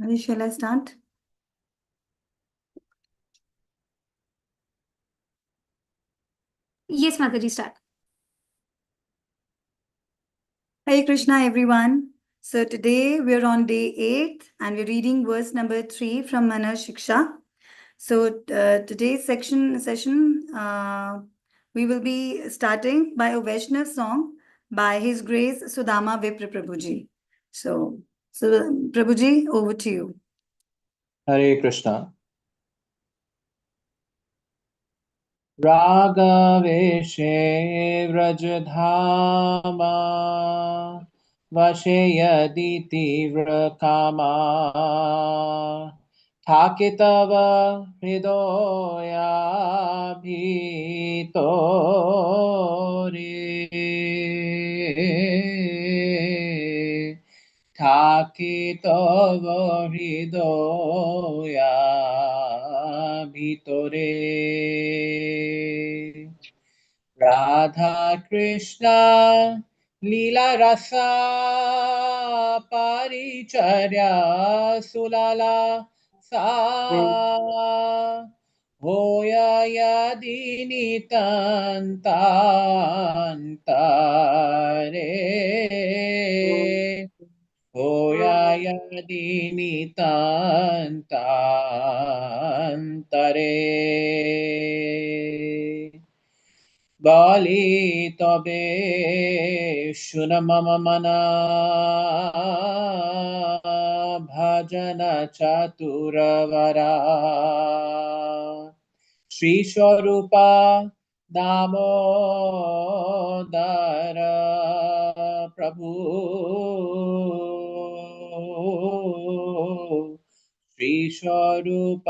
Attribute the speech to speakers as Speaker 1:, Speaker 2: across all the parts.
Speaker 1: Shall I start?
Speaker 2: Yes, Mataji, start.
Speaker 1: Hare Krishna, everyone. So today we're on day 8 and we're reading verse number 3 from Manah-Siksa. So today's session, we will be starting by a Vaishnav song by His Grace Sudama Vipra Prabhuji. So Prabhuji, over to you.
Speaker 3: Hare Krishna. रागवेशे व्रजधामा वशे यदि तीव्रकामा ठाकितव हृदयाभितो रे ठाकितव हृदयाभितरे राधा कृष्ण लीला रसा परिचर्या सुलाला सा होया यदि नितान्तान्तरे होया यदि नितान्तान्तरे बाली तबे शुन मम मना भजन चतुरवरा श्री स्वरूपा दामोदर प्रभु श्री स्वरूप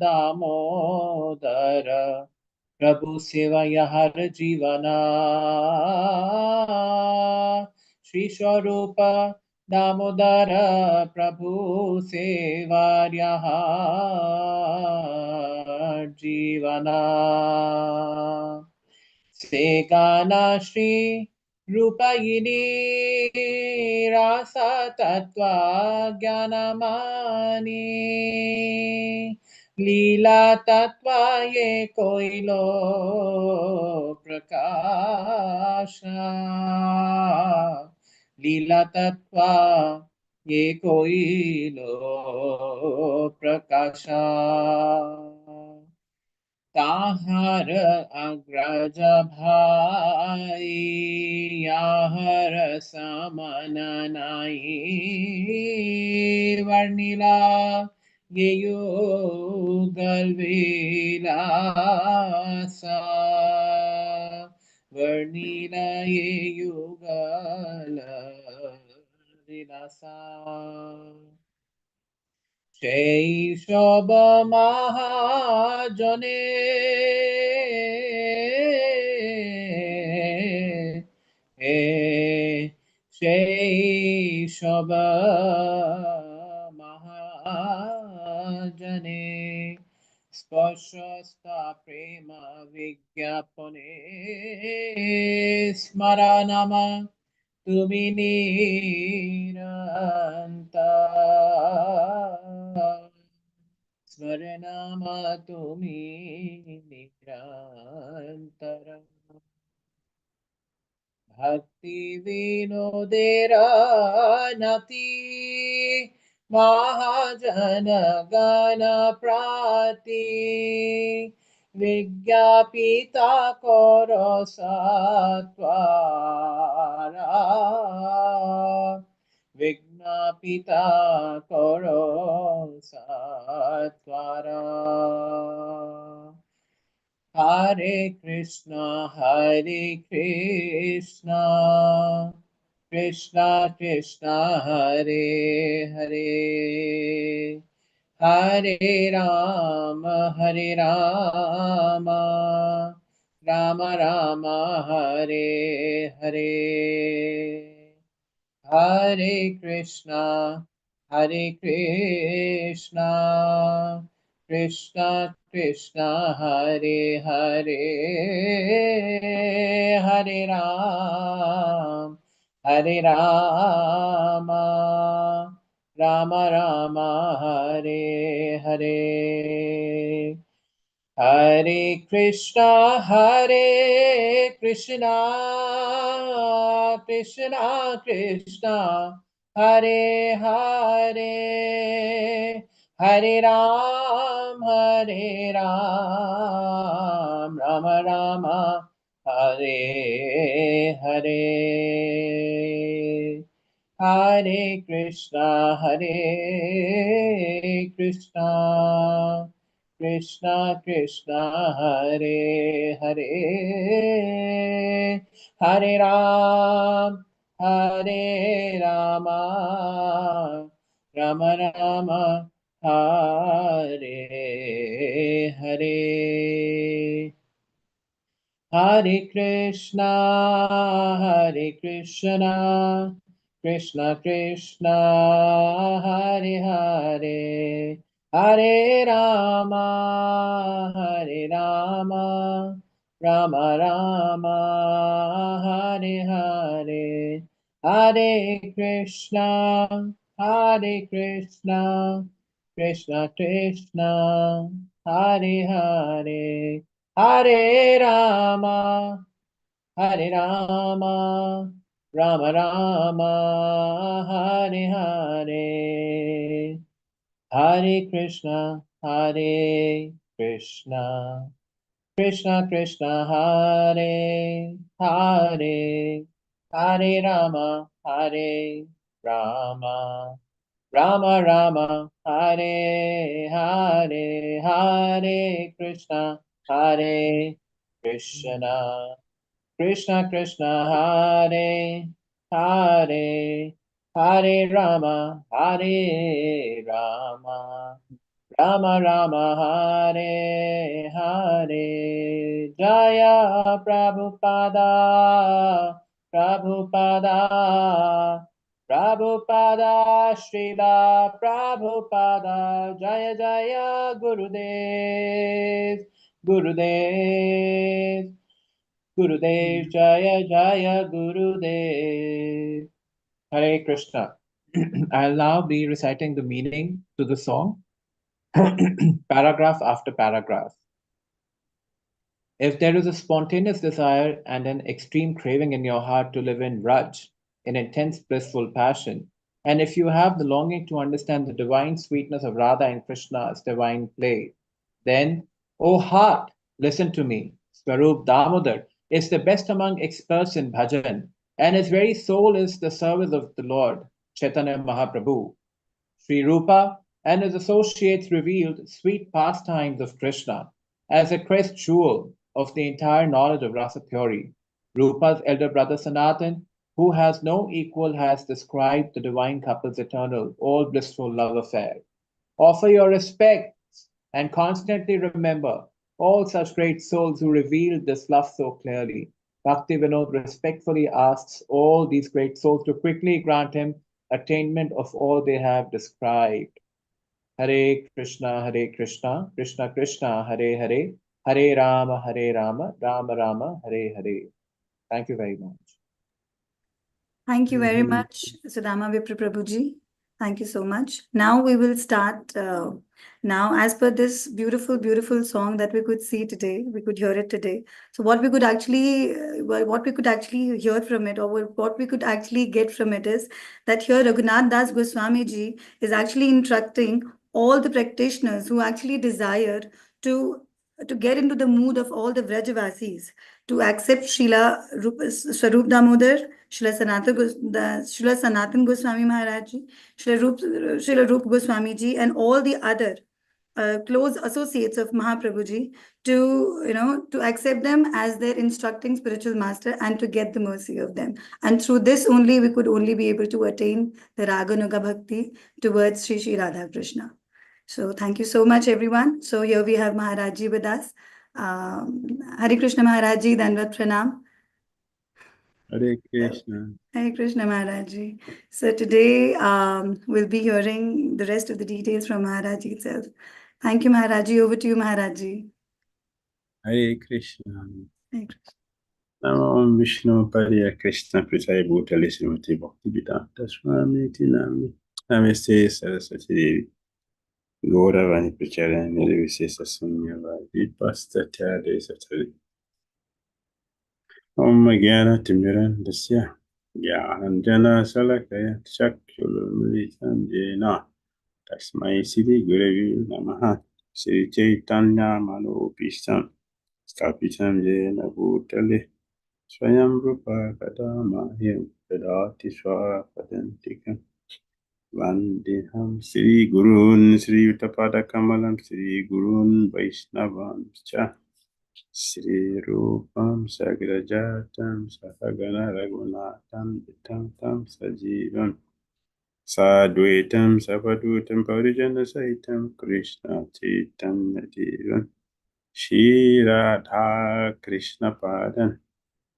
Speaker 3: दामोदर प्रभु सेवा हर जीवना श्री स्वरूप दामोदर प्रभु सेवा जीवना से गाना श्री रूपयिनी रास तत्व ज्ञानमानी लीला तत्व ये कोई लो प्रकाश लीला तत्व ये कोई लो प्रकाश ताहर अग्रज भाई याहर समन नाई वर्णिला ये युगल विलासा वर्णिला ये युगल विलासा शैशव महाजने शैशव महाजने स्पर्शस्ता प्रेम विज्ञापने स्मरणम তুমি নিরন্তর স্মরণাম তুমি নিরন্তর ভক্তি বিনোদের নতি মহাজন গণ প্রাতি विज्ञापिता कर सत्वारा विज्ञापिता कर सत्वारा हरे Krishna Krishna Krishna Hare Hare Hare Ram Ram Ram Hare Hare Hare Krishna Krishna Krishna Hare Hare Hare Ram Rama Rama Hare Hare. Hare Krishna, Krishna Krishna, Hare Hare, Hare Ram, Rama Rama, Hare Hare. Hare Krishna, Krishna Krishna, Hare Hare, Hare Rama, Rama Rama, Hare Hare. Hare Krishna, Krishna Krishna, Hare Hare, Hare Rama, Rama Rama, Hare Hare, Hare Krishna, Krishna Krishna, Hare Hare. Hare Rama, Rama Rama, Hare Hare. Hare Krishna, Krishna Krishna, Hare Hare. Hare Rama, Rama Rama, Hare Hare, Hare Krishna, Krishna Krishna, Hare, Hare Rama, Rama Rama, Hare Hare, Jaya Prabhupada, Prabhupada, Srila Prabhupada, Jaya Jaya Gurudev, Gurudev, Jaya Jaya Gurudev. Hare Krishna. I'll now be reciting the meaning to the song, paragraph after paragraph. If there is a spontaneous desire and an extreme craving in your heart to live in Raj, in intense blissful passion, and if you have the longing to understand the divine sweetness of Radha and Krishna's divine play, then, O heart, listen to me. Swarup Damodar is the best among experts in bhajan, and his very soul is the service of the Lord, Chaitanya Mahaprabhu. Sri Rupa and his associates revealed sweet pastimes of Krishna as a crest jewel of the entire knowledge of Rasa Theory. Rupa's elder brother Sanatan, who has no equal, has described the divine couple's eternal, all blissful love affair. Offer your respects and constantly remember all such great souls who revealed this love so clearly. Bhakti Vinod respectfully asks all these great souls to quickly grant him attainment of all they have described. Hare Krishna, Krishna Krishna, Hare Hare, Hare Rama, Rama Rama, Hare Hare. Thank you very much.
Speaker 1: Thank you very much, Sudama Vipra Prabhuji. Thank you so much. Now we will start. Now, as per this beautiful, beautiful song that we could see today, we could hear it today. So, what we could actually, what we could actually hear from it, or what we could actually get from it, is that here Raghunath Das Goswami Ji is actually instructing all the practitioners who actually desire to get into the mood of all the Vrajavasis, to accept Swarup Damodar, Srila Sanatan Goswami Maharaj Ji, Srila Rup Goswami Ji, and all the other close associates of Mahaprabhu Ji, to accept them as their instructing spiritual master and to get the mercy of them. And through this only we could only be able to attain the Raganuga Bhakti towards Sri Sri Radha Krishna. So thank you so much, everyone. So here we have Maharaj Ji with us. Hare Krishna Maharaj Ji, Dandavat Pranam.
Speaker 2: Hare Krishna.
Speaker 1: Hare Krishna Maharaj Ji. So today we'll be hearing the rest of the details from Maharaj Ji itself. Thank you, Maharaj Ji. Over to you, Maharaj Ji.
Speaker 2: Hare Krishna.
Speaker 1: Hare Krishna.
Speaker 2: Namo Vishnu Pariya Krishna Prasaya Bhutale Srimati Bhakti Vedanta Swami Tinami Namaste Saraswati Devi. Gauravani Pracharya Nirvisesa Sunyava Vipasta Tade Satari. Om Gyana Timiran Dasya Gyananjana Salakaya Chakshulumilitam Jena Tasmai Siddhi Guravi Namaha Sri Chaitanya Manopistam Stapitam Jena Bhutale Swayam Rupa Kadamahim Vedati Swapadantikam Vandeham Sri Gurun Sri Utapada Kamalam Sri Gurun Vaishnavam Cha Sri Rupam Sagrajatam Sahagana Raghunatam Vitam Tam Sajivam Sadvaitam Savadutam Parijana Saitam Krishna Chaitanya Devam Shri Radha Krishna Padan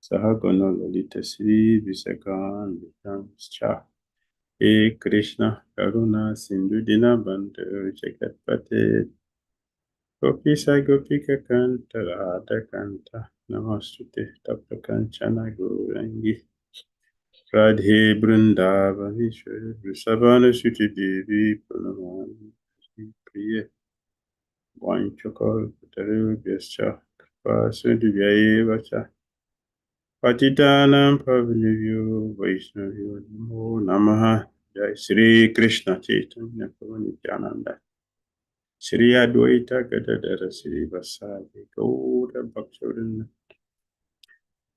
Speaker 2: Sahagana Lalita Sri Visakan Vitam Cha He Krishna Karuna Sindhu Dinabandhu Jagatpate Gopisa Gopika Kanta Radha Kanta Namastute Tapta Kanchana Gourangi Radhe Brindavani Vrisabhana Suti Devi Pranamani Priya Vanchakal Pataru Vyascha Kripa Sindhu Vyayevacha Patitanam Pavanivyo Vaishnavyo Namo Namaha Jai Sri Krishna Chaitanya Prabhu Nityananda Sri Advaita Gadadara Sri Vasadi Gaura Bhaktivinoda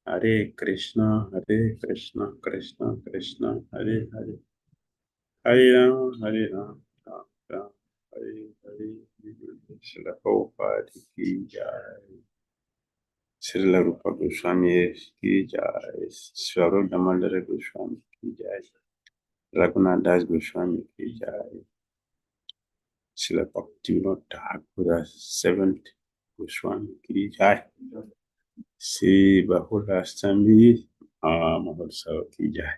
Speaker 2: Hare Krishna Krishna Krishna Hare Hare Hare Ram Ram Ram Hare Hare Srila Prabhupada Ki Jai Srila Rupa Goswami Ki Jai Swarup Damodara Goswami Ki Jai Raghunath Das Goswami Ki Jai Srila Bhakti Thakur Seventh Goswami Ki Jai Sri Bahulastami Mahotsav Ki Jai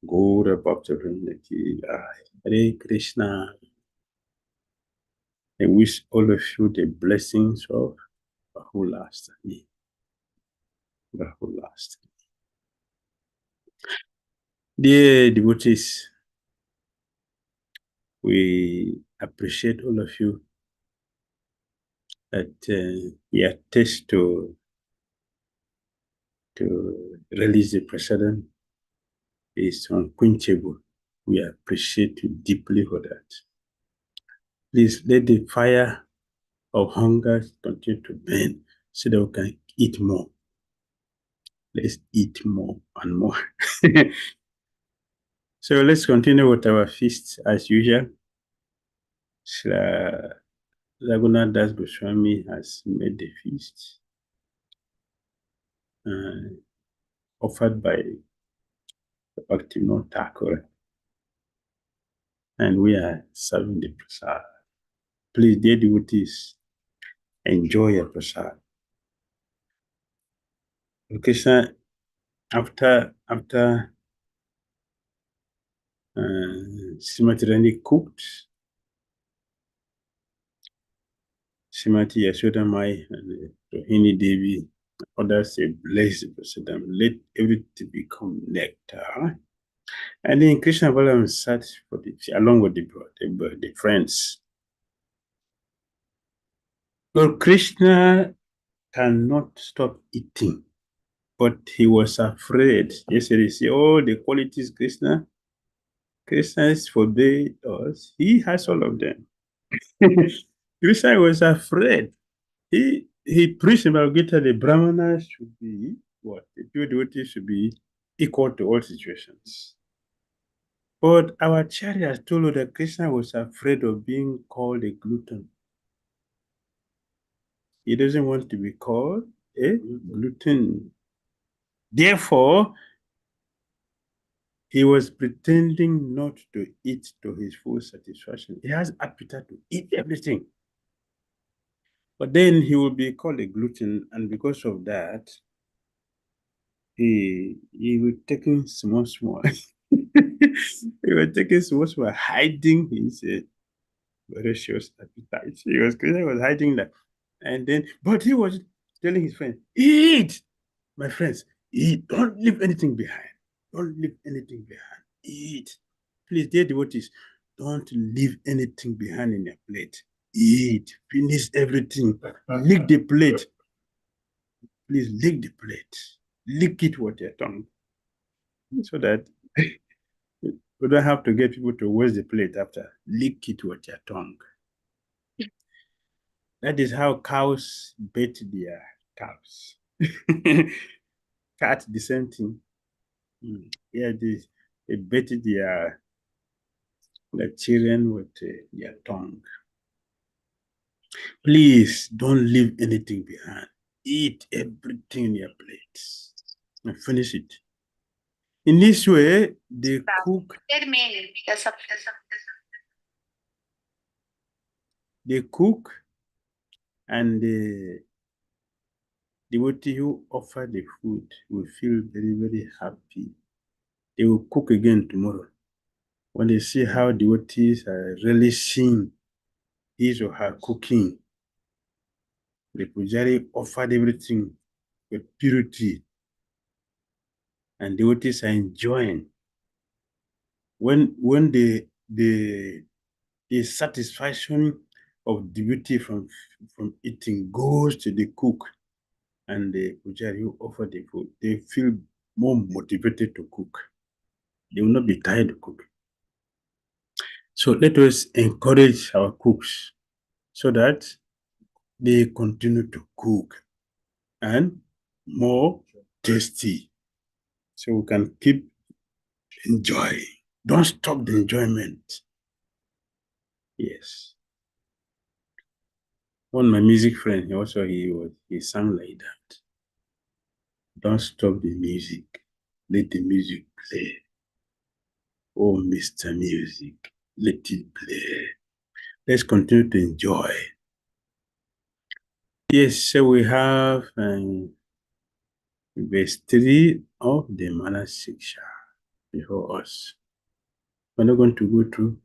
Speaker 2: Gaura Bhaktivinoda Ki Jai Hare Krishna. I wish all of you the blessings of Bahulastami. Bahulastami. Dear devotees, we appreciate all of you that you attest to release the precedent is unquenchable. We appreciate you deeply for that. Please let the fire of hunger continue to burn so that we can eat more. Let's eat more and more. So let's continue with our feast as usual. Raghunath Das Goswami has made the feast offered by Bhakti Thakur, and we are serving the prasad. Please, dear devotees, enjoy your prasad. Krishna, after Srimati Rani cooked, Srimati Yashoda Mai and Rohini Devi, others say, bless the prasadam, let everything become nectar. And then Krishna Balaram sat for along with the friends. Lord Krishna cannot stop eating, but he was afraid. Yesterday, see all the qualities Krishna is forbade us. He has all of them. Krishna was afraid. He preached about Gita, the Brahmanas should be what? The pure devotees should be equal to all situations. But our Acharya told us that Krishna was afraid of being called a glutton. He doesn't want to be called a glutton. Therefore, he was pretending not to eat to his full satisfaction. He has appetite to eat everything. But then he will be called a glutton, and because of that, he will taking small. He was taking small, hiding his voracious appetite. Krishna was hiding that. And then, but he was telling his friends, eat, my friends, eat. Don't leave anything behind. Don't leave anything behind. Eat. Please, dear devotees, don't leave anything behind in your plate. Eat, finish everything. Lick the plate. Please lick the plate. Lick it with your tongue. So that we don't have to get people to waste the plate after. Lick it with your tongue. That is how cows bait their calves. Cat, the same thing. Yeah, they bait their children with their tongue. Please don't leave anything behind. Eat everything in your plate and finish it. In this way, they cook. They cook, and the devotee who offer the food will feel very, very happy. They will cook again tomorrow. When they see how devotees are relishing his or her cooking, the pujari offered everything with purity, and devotees are enjoying. When the satisfaction of devotee from eating goes to the cook and the pujari who offer the food, they feel more motivated to cook. They will not be tired to cook. So let us encourage our cooks so that they continue to cook and more tasty. So we can keep enjoying. Don't stop the enjoyment. Yes. One of my music friend, he sang like that. Don't stop the music. Let the music play. Oh, Mr. Music, let it play. Let's continue to enjoy. Yes, so we have verse 3 of the Manah-Siksa before us. We're not going to go through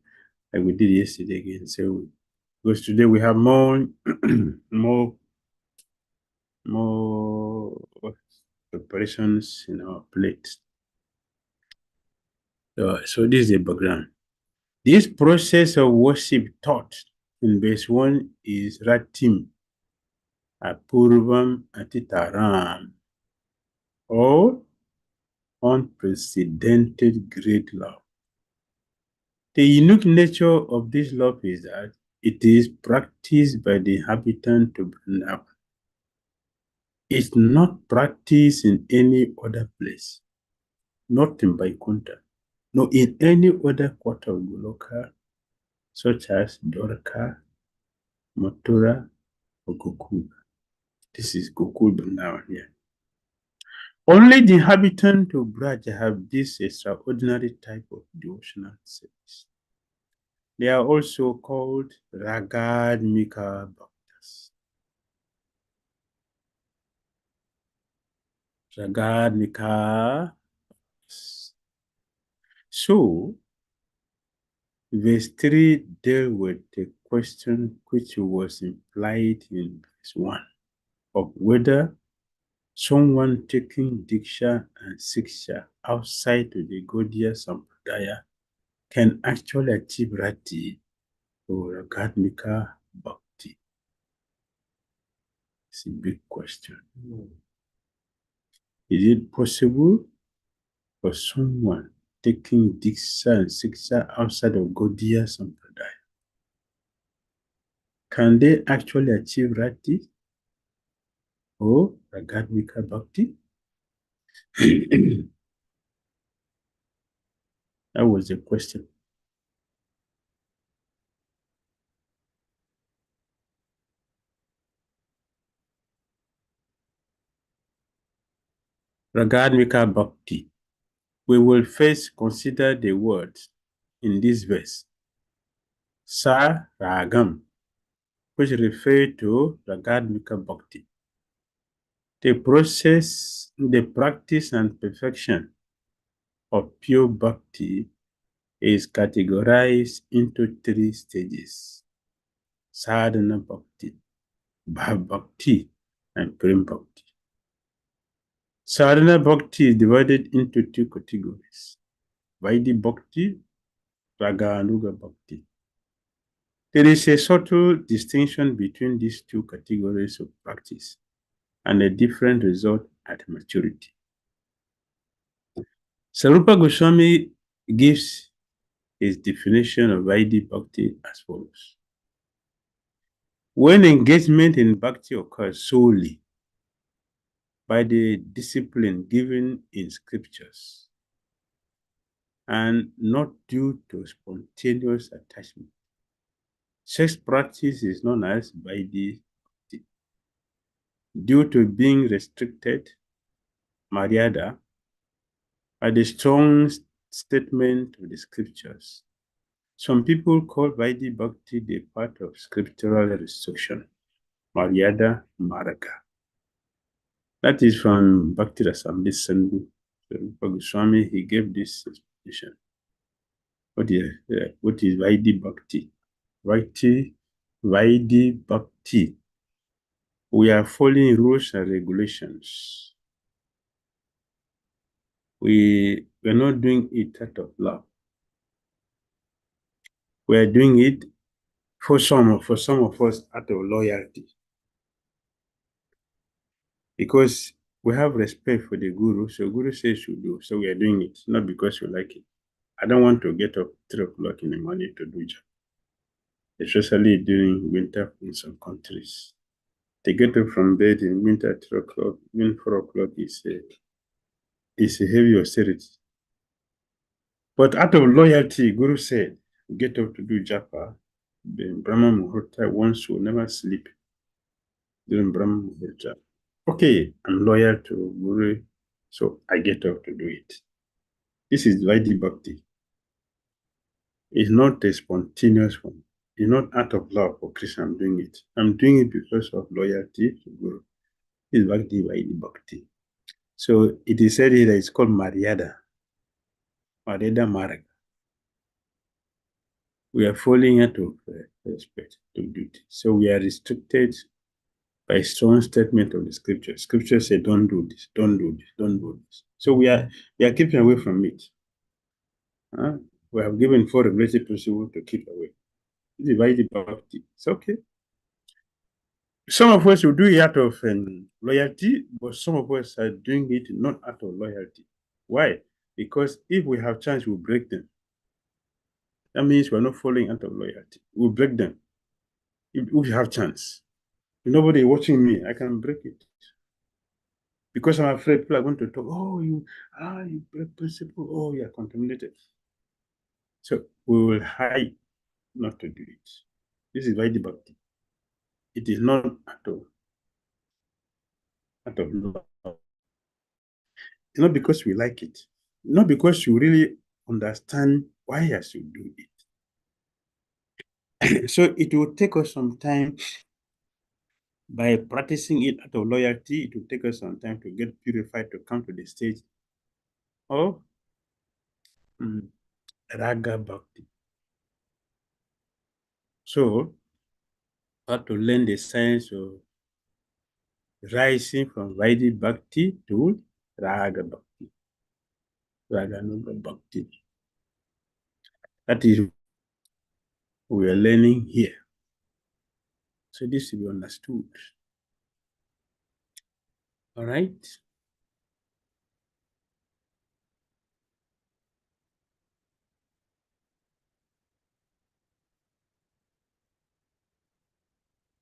Speaker 2: like we did yesterday again. So because today we have more preparations in our plate. So this is the background. This process of worship taught in verse 1 is Ratim, Apurvam Atitaram, or unprecedented great love. The unique nature of this love is that it is practiced by the inhabitant of Vrindavan. It's not practiced in any other place, not in Vaikuntha, nor in any other quarter of Goloka, such as Dwarka, Mathura, or Gokul. This is Gokul Vrindavan here. Only the inhabitants of Braja have this extraordinary type of devotional service. They are also called Ragadmika Bhaktas. Ragadmika. So, verse 3 dealt with the question which was implied in verse 1 of whether someone taking Diksha and Siksha outside of the Gaudiya Sampradaya can actually achieve Rati or Ragadmika Bhakti. It's a big question. Is it possible for someone taking Diksha and Siksha outside of Gaudiya Sampradaya? Can they actually achieve Rati or Ragadmika Bhakti? That was the question. Ragadmika Bhakti. We will first consider the words in this verse. Sa Ragam, which refer to Ragadmika Bhakti. The process, the practice and perfection of pure Bhakti is categorized into 3 stages: Sadhana Bhakti, Bhav Bhakti, and Prem Bhakti. Sadhana Bhakti is divided into 2 categories: Vaidhi Bhakti Raganuga Bhakti. There is a subtle distinction between these two categories of practice and a different result at maturity. Sarupa Goswami gives his definition of Vaidhi Bhakti as follows. When engagement in Bhakti occurs solely by the discipline given in scriptures and not due to spontaneous attachment, such practice is known as Vaidhi Bhakti. Due to being restricted, Maryada, by the strong statement of the scriptures, some people call Vaidhi Bhakti the part of scriptural restriction, Maryada Marga. That is from Bhakti Rasamrita Sandhu. Swami, he gave this explanation. What is Vaidhi Bhakti? Vaidhi Bhakti. We are following rules and regulations. We are not doing it out of love. We are doing it for some of us out of loyalty. Because we have respect for the Guru, so Guru says you do, so we are doing it, not because we like it. I don't want to get up 3 o'clock in the morning to do job, especially during winter in some countries. They get up from bed in winter at 3 o'clock, even 4 o'clock is a heavy austerity. But out of loyalty, Guru said, get up to do japa. The Brahma Muhurta once will never sleep during Brahma Muhurta. Okay, I'm loyal to Guru, so I get up to do it. This is Vaidhi Bhakti. It's not a spontaneous one. It's not out of love for Krishna I'm doing it. I'm doing it because of loyalty to Guru. It's Vaidhi Bhakti. So it is said here that it's called Maryada. Maryada Marga. We are falling out of respect to duty. So we are restricted by a strong statement of the scripture. Scripture says, don't do this, don't do this, don't do this. So we are keeping away from it. We have given 4 regulative principles to keep away. Vaidhi Bhakti. It's okay. Some of us will do it out of loyalty, but some of us are doing it not out of loyalty. Why? Because if we have chance, we'll break them. That means we're not following out of loyalty. We'll break them. If we have chance. If nobody watching me, I can break it. Because I'm afraid people are going to talk, oh, you break principle, oh, you are contaminated. So we will hide not to do it. This is Vaidhi Bhakti. It is not out of love. It's not because we like it. Not because you really understand why I should do it. So it will take us some time. By practicing it out of loyalty, it will take us some time to get purified to come to the stage of Raga Bhakti. So, we have to learn the science of rising from Vaidhi Bhakti to Raga Bhakti. Raganuga Bhakti. That is what we are learning here. So this should be understood. All right.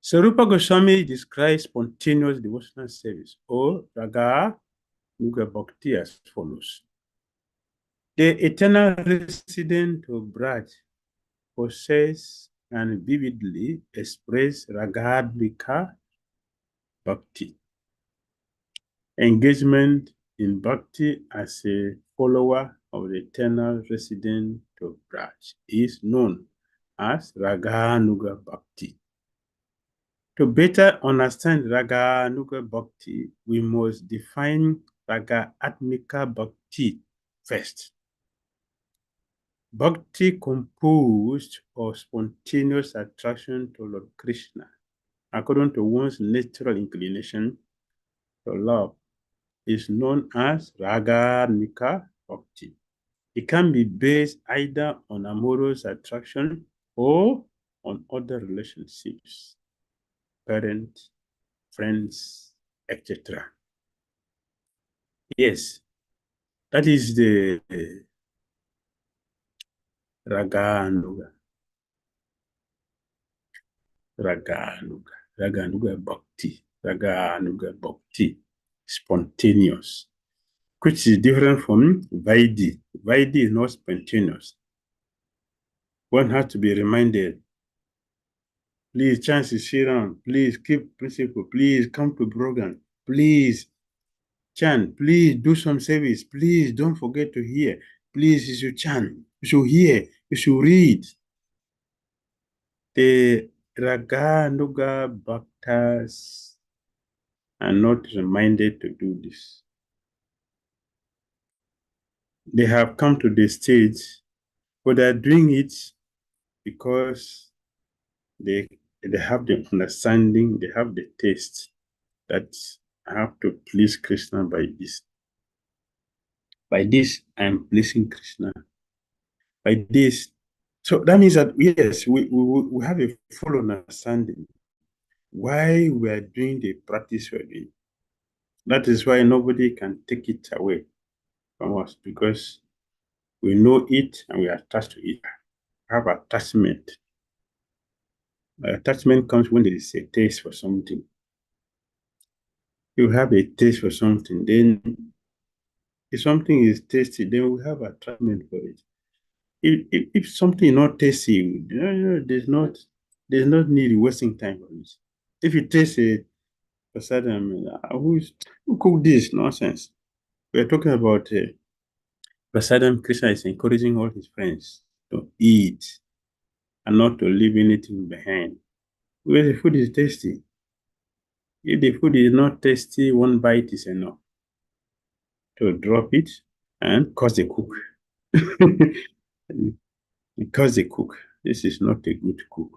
Speaker 2: Sarupa Goswami describes spontaneous devotional service or Raga Nuga Bhakti as follows. The eternal resident of Braj possess and vividly express Ragadvika Bhakti. Engagement in Bhakti as a follower of the eternal resident of Braj is known as Raganuga Bhakti. To better understand Raganuga Bhakti, we must define Raga Atmika Bhakti first. Bhakti composed of spontaneous attraction to Lord Krishna, according to one's natural inclination to love, is known as Ragatmika Bhakti. It can be based either on amorous attraction or on other relationships, parents, friends, etc. Yes, that is the Raganuga. Raganuga Bhakti. Raganuga Bhakti. Spontaneous. Which is different from Vaidhi. Vaidhi is not spontaneous. One has to be reminded. Please, chance is here. Please keep principle. Please come to program. Please chant. Please do some service. Please don't forget to hear. Please, you should chant. You should hear. You should read. The Raganuga Bhaktas are not reminded to do this. They have come to the stage, but they are doing it because they have the understanding, they have the taste that I have to please Krishna by this. By this, I am pleasing Krishna. By this, so that means that yes, we have a full understanding why we are doing the practice we're doing. That is why nobody can take it away from us, because we know it and we are attached to it. We have attachment. Attachment comes when there is a taste for something. You have a taste for something, then if something is tasty, then we have attachment for it. If something is not tasty, there's not need wasting time on it. If you taste a prasadam, who cooked this nonsense? We're talking about prasadam. Krishna is encouraging all his friends to eat and not to leave anything behind. Because the food is tasty. If the food is not tasty, one bite is enough to drop it and curse the cook. Because the cook, this is not a good cook.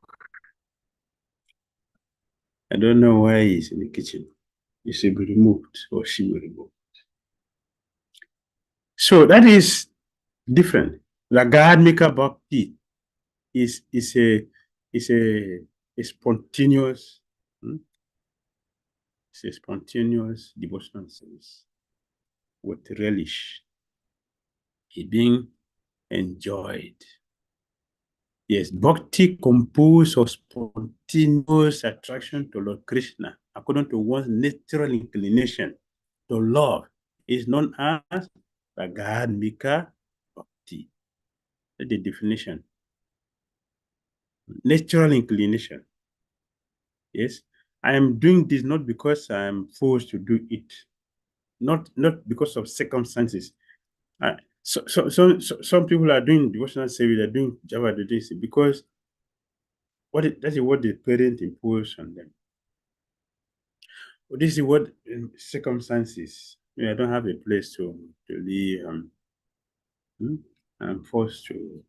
Speaker 2: I don't know why he's in the kitchen. He should be removed, or she will be removed. So that is different. Ragadmika Bhakti is a spontaneous, it's a spontaneous devotional service with relish. It's being enjoyed. Yes, Bhakti composed of spontaneous attraction to Lord Krishna, according to one's natural inclination to love, is known as Ragadmika Bhakti. That's the definition. Natural inclination. Yes, I am doing this not because I am forced to do it, not because of circumstances. Some people are doing devotional service, they're doing Java, they do this because that is what the parent imposed on them. But this is what circumstances. I don't have a place to live. I'm forced to.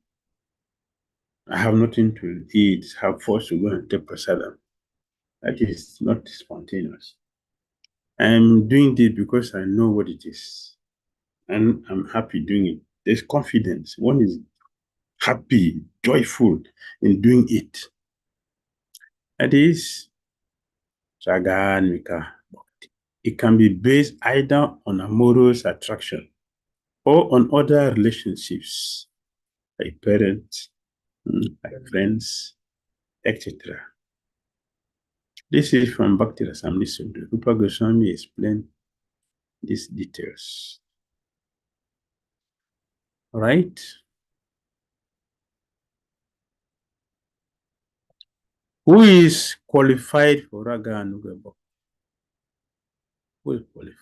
Speaker 2: I have nothing to eat. I'm forced to go and take prasadam. That is not spontaneous. I'm doing this because I know what it is, and I'm happy doing it. There's confidence. One is happy, joyful in doing it. That is Ragadmika Bhakti. It can be based either on amorous attraction or on other relationships, like parents, like friends, etc. This is from Bhakti Rasamrita Sundar. Rupa Goswami explained these details. All right. Who is qualified for Raga Anuga Bhakti? Who is qualified?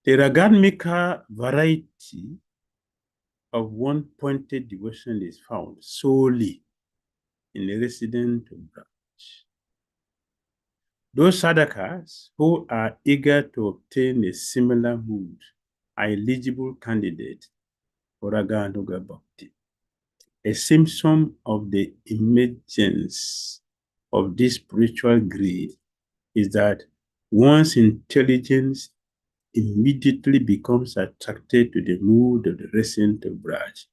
Speaker 2: The Ragadmika variety of one-pointed devotion is found solely in the resident branch. Those sadhakas who are eager to obtain a similar mood are eligible candidates for Raga Anuga Bhakti. A symptom of the emergence of this spiritual greed is that one's intelligence immediately becomes attracted to the mood of the recent Braj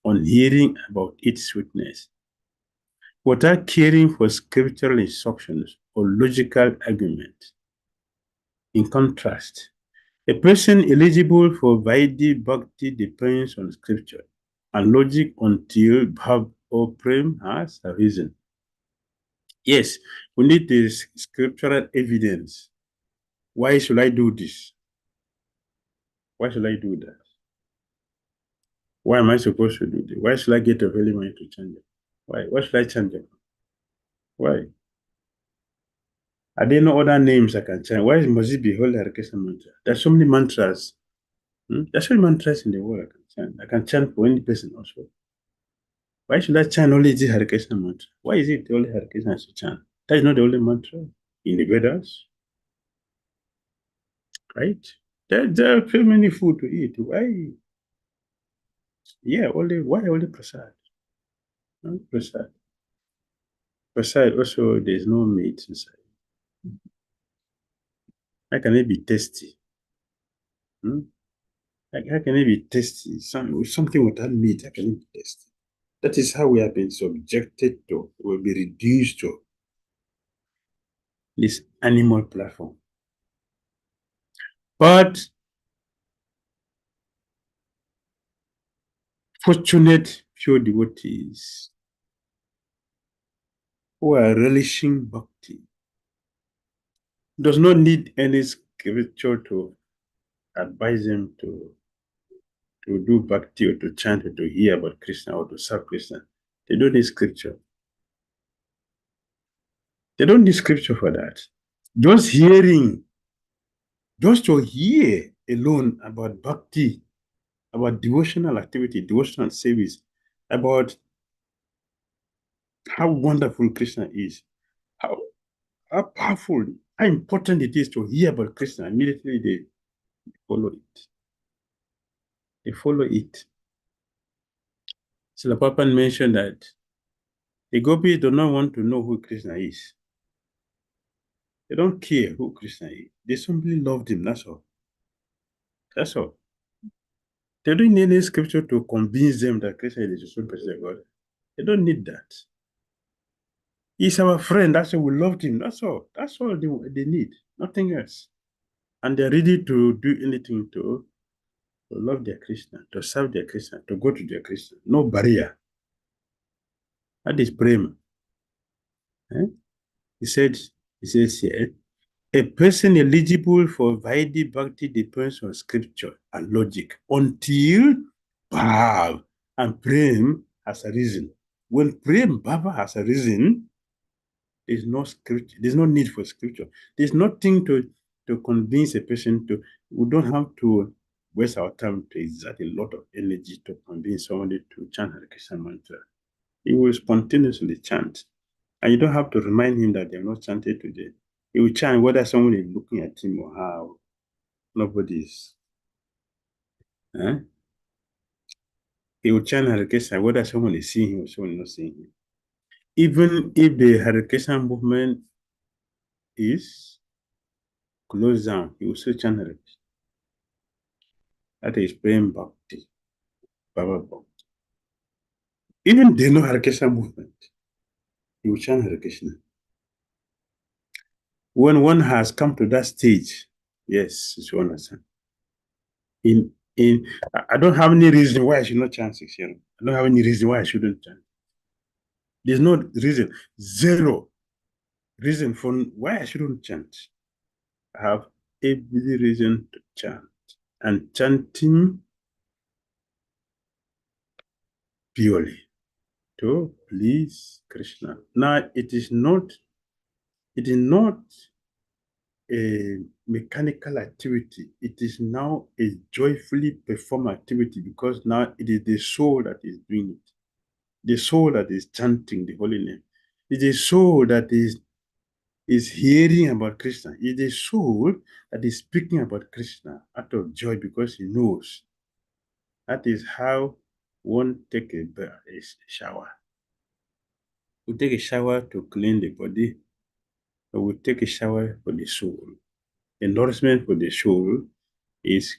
Speaker 2: on hearing about its sweetness, without caring for scriptural instructions or logical arguments. In contrast, a person eligible for Vaidhi Bhakti depends on scripture and logic until Bhav or Prem has arisen. Yes, we need this scriptural evidence. Why should I do this? Why should I do that? Why am I supposed to do this? Why should I get a holy mind to change it? Why? Why should I change it? Why? Are there no other names I can chant? Why must it be Holy Hare Krishna mantra? There's so many mantras. There's so many mantras in the world I can chant. I can chant for any person also. Why should I chant only the Hare Krishna mantra? Why is it the only Hare Krishna I should chant? That is not the only mantra in the Vedas, right? There are so many food to eat. Why? Yeah, why only prasad? Prasad. Prasad also there's no meat inside. How can it be tasty? How can it be tasty? Something without meat, how can it be tasty? That is how we have been subjected to, will be reduced to this animal platform. But fortunate pure devotees who are relishing bhakti does not need any scripture to advise them to do bhakti or to chant or to hear about Krishna or to serve Krishna. They don't need scripture. They don't need scripture for that. Just to hear alone about bhakti, about devotional activity, devotional service, about how wonderful Krishna is, how powerful, how important it is to hear about Krishna, immediately they follow it. They follow it. Srila Prabhupada mentioned that the gopis do not want to know who Krishna is. They don't care who Krishna is. They simply love him, that's all. That's all. They don't need any scripture to convince them that Krishna is the supreme person of God. They don't need that. He's our friend, that's why we loved him. That's all. That's all they need. Nothing else. And they're ready to do anything to love their Krishna, to serve their Krishna, to go to their Krishna. No barrier. That is prema. He says here, a person eligible for Vaidhi Bhakti depends on scripture and logic until Bhav and Prem has arisen. When Prem Bhava has arisen, there's no scripture, there's no need for scripture. There's nothing to convince a person to, we don't have to waste our time to exert a lot of energy to convince somebody to chant Hare Krishna mantra. He will spontaneously chant. And you don't have to remind him that they have not chanted today. He will chant whether someone is looking at him or how. Nobody is. He will chant Hare Krishna whether someone is seeing him or someone is not seeing him. Even if the Hare Krishna movement is closed down, he will still chant Hare Krishna. That is praying Bhakti, Baba Bhakti. Even they know Hare Krishna movement, he will chant Hare Krishna. When one has come to that stage, yes, you understand. I don't have any reason why I should not chant 6 years. I don't have any reason why I shouldn't chant. There's no reason, zero reason for why I shouldn't chant. I have every reason to chant. And chanting purely to please Krishna. Now, it is not a mechanical activity. It is now a joyfully performed activity because now it is the soul that is doing it. The soul that is chanting the holy name. It is the soul that is hearing about Krishna. It is the soul that is speaking about Krishna out of joy because he knows. That is how one take a shower. We take a shower to clean the body, but we take a shower for the soul. The nourishment for the soul is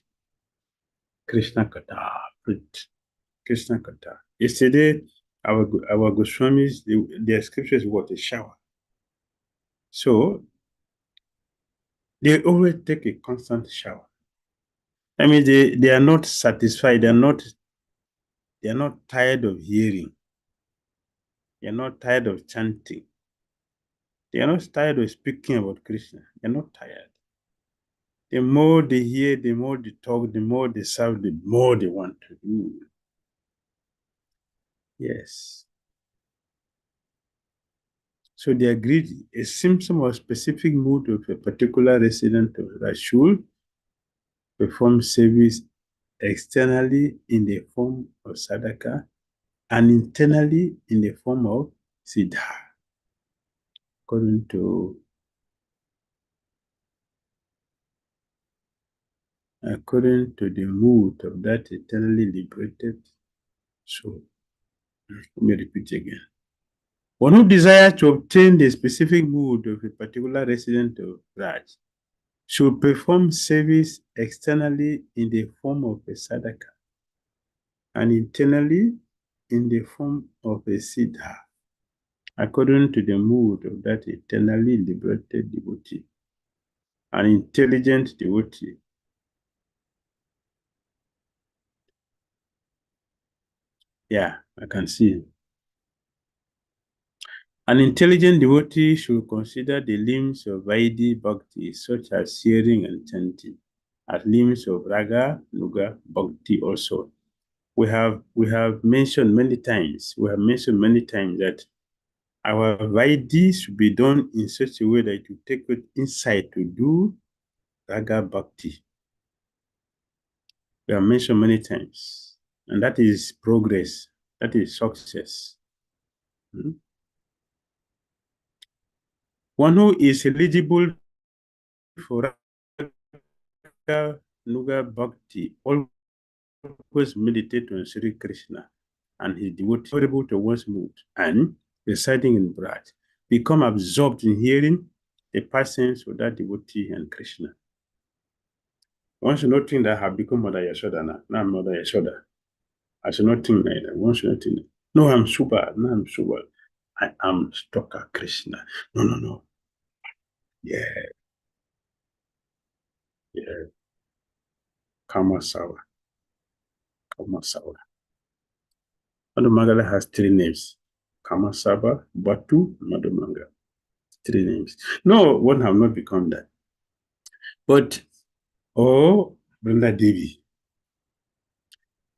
Speaker 2: Krishna Katha. Krishna Katha. Yesterday, our Goswamis, their scriptures were a shower. So they always take a constant shower. I mean, they are not satisfied. They are not tired of hearing. They are not tired of chanting. They are not tired of speaking about Krishna. They are not tired. The more they hear, the more they talk, the more they serve, the more they want to do. Yes. So they agreed a symptom or specific mood of a particular resident of Rashul perform service externally in the form of sadaka and internally in the form of siddha, according to the mood of that eternally liberated soul. Let me repeat again. One who desires to obtain the specific mood of a particular resident of Raj should perform service externally in the form of a sadaka and internally in the form of a siddha, according to the mood of that eternally liberated devotee, an intelligent devotee. Yeah, I can see. An intelligent devotee should consider the limbs of Vaidhi Bhakti, such as hearing and chanting, as limbs of Raga, Nuga, Bhakti also. We have mentioned many times, that our Vaidhi should be done in such a way that it will take us inside to do Raga Bhakti. We have mentioned many times, and that is progress, that is success. One who is eligible for Raga Nuga Bhakti always meditate on Sri Krishna and his devotee, favorable to one's mood, and residing in Braj, become absorbed in hearing the presence of that devotee and Krishna. One should not think that I have become Mother Yashoda now. Now I'm Mother Yashoda. I should not think like that. One should not think that. No, I'm super. No, I'm super. I am Stalker Krishna. No. Yeah. Kamasawa. Madhumangala has 3 names. Kamasaba, Batu, Madhumangala. 3 names. No, one have not become that. But, Brenda Devi.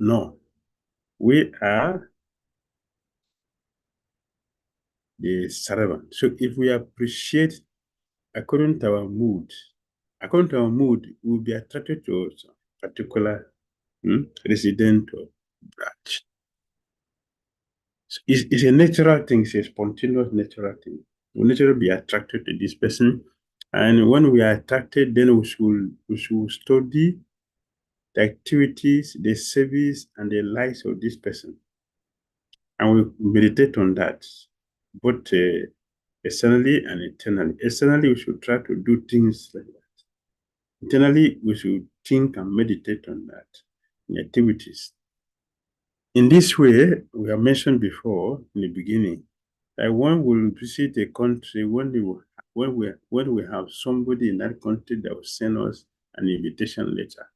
Speaker 2: No. We are the servant. So if we appreciate according to our mood, we'll be attracted to a particular resident or branch. So it's a natural thing, it's a spontaneous natural thing. We'll naturally be attracted to this person. And when we are attracted, then we should study the activities, the service, and the lives of this person. And we meditate on that, both externally and internally. Externally, we should try to do things like that. Internally, we should think and meditate on that in activities. In this way, we have mentioned before in the beginning that one will visit a country when we have somebody in that country that will send us an invitation letter.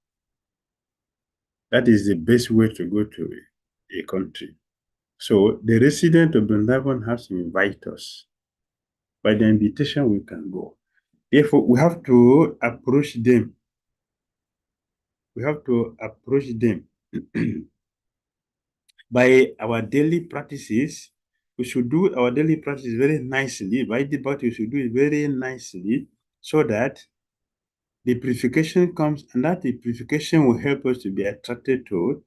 Speaker 2: That is the best way to go to a country. So the resident of Vrindavan has to invite us. By the invitation, we can go. Therefore, we have to approach them. By our daily practices. We should do our daily practice very nicely. By the but we should do it very nicely so that the purification comes, and that the purification will help us to be attracted to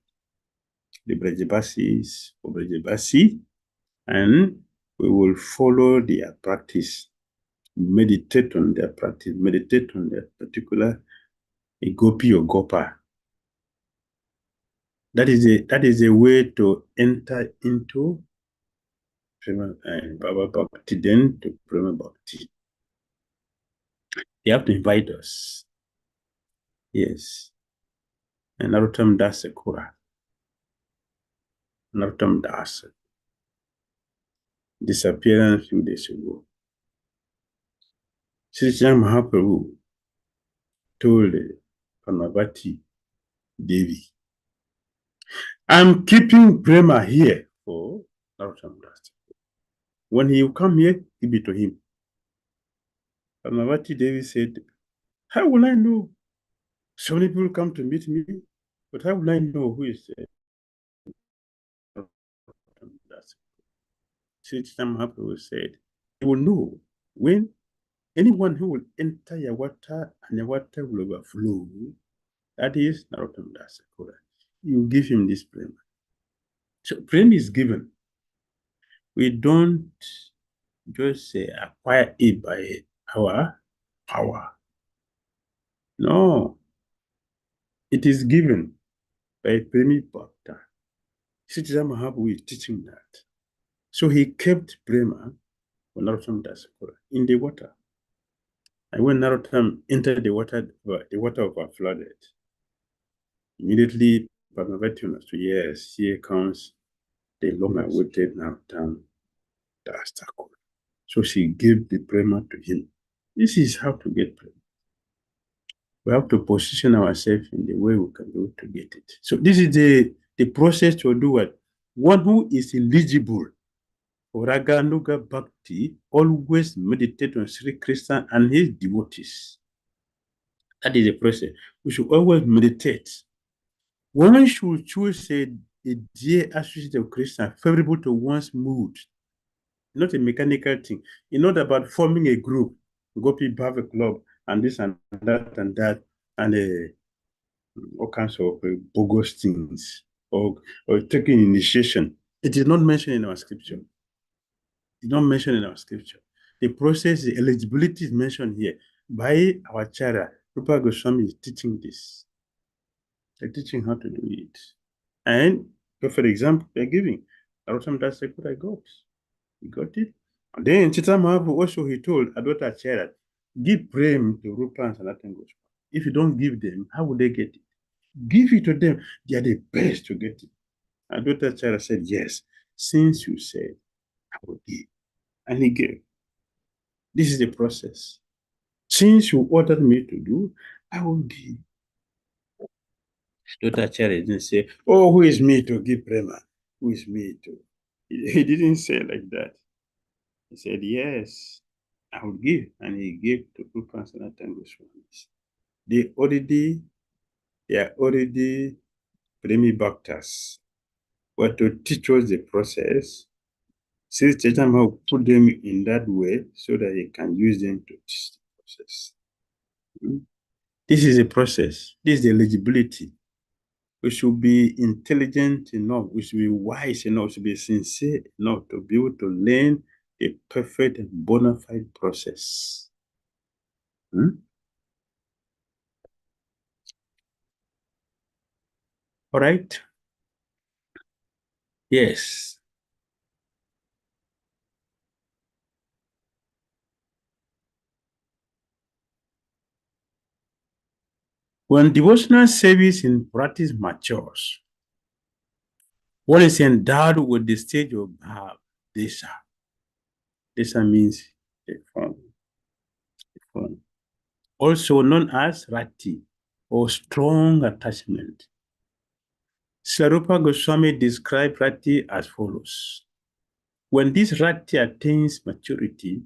Speaker 2: the Brajabasis or Brajabasi, and we will follow their practice, meditate on their practice, meditate on their particular gopi or gopa. That is a way to enter into Baba Bhakti, then to Prema Bhakti. They have to invite us. Yes. and Narottam Das Sekura. Narottam Das. Disappearance few days ago. Sri Mahaprabhu told Panavati Devi, I'm keeping Prema here for Narottam Das. When he will come here, give it to him. Panavati Devi said, how will I know? So many people come to meet me, but how will I know who is Narottam Das? Sri Mahaprabhu said, you will know when anyone who will enter your water and the water will overflow. That is Narottam Das. You give him this prema. So prema is given. We don't just acquire it by our power. No, it is given by Premi Bhakta. Sitija Mahaprabhu is teaching that. So he kept prema for Narottam Das in the water. And when Narottam entered the water overflowed. Immediately, Padmavati understood, yes, here comes the long-awaited Narottam Das. So she gave the prema to him. This is how to get prema. We have to position ourselves in the way we can do to get it. So this is the process to do what? One who is eligible for Raganuga Bhakti always meditate on Sri Krishna and his devotees. That is the process. We should always meditate. One should choose a dear associate of Krishna favorable to one's mood, not a mechanical thing. It's not about forming a group, go people have a club, and this and that, and all kinds of bogus things, or taking initiation. It is not mentioned in our scripture. It's not mentioned in our scripture. The process, the eligibility is mentioned here by our Acharya. Rupa Goswami is teaching this. They're teaching how to do it. And for example, they're giving. Narottam Das Sekura got. He got it. And then Chaitanya Mahaprabhu also he told Adwaita Acharya, give prem to Rupa and Sanatana Goswami. If you don't give them, how would they get it? Give it to them. They are the best to get it. And Dr. Chara said, yes, since you said, I will give. And he gave. This is the process. Since you ordered me to do, I will give. Dr. Chara didn't say, oh, who is me to give prema? Who is me to? He didn't say like that. He said, yes, I will give. And he gave to Rupa and Sanatana Goswami. They are already Premi Bhaktas. But to teach us the process, Sri Chaitanya put them in that way so that he can use them to teach the process. This is a process. This is the eligibility. We should be intelligent enough. We should be wise enough. We should be sincere enough to be able to learn a perfect and bona fide process. All right? Yes. When devotional service in practice matures, one is endowed with the stage of Bhav, Desha. Desha means a form. Also known as Rati, or strong attachment. Swarupa Goswami described Rati as follows. When this Rati attains maturity,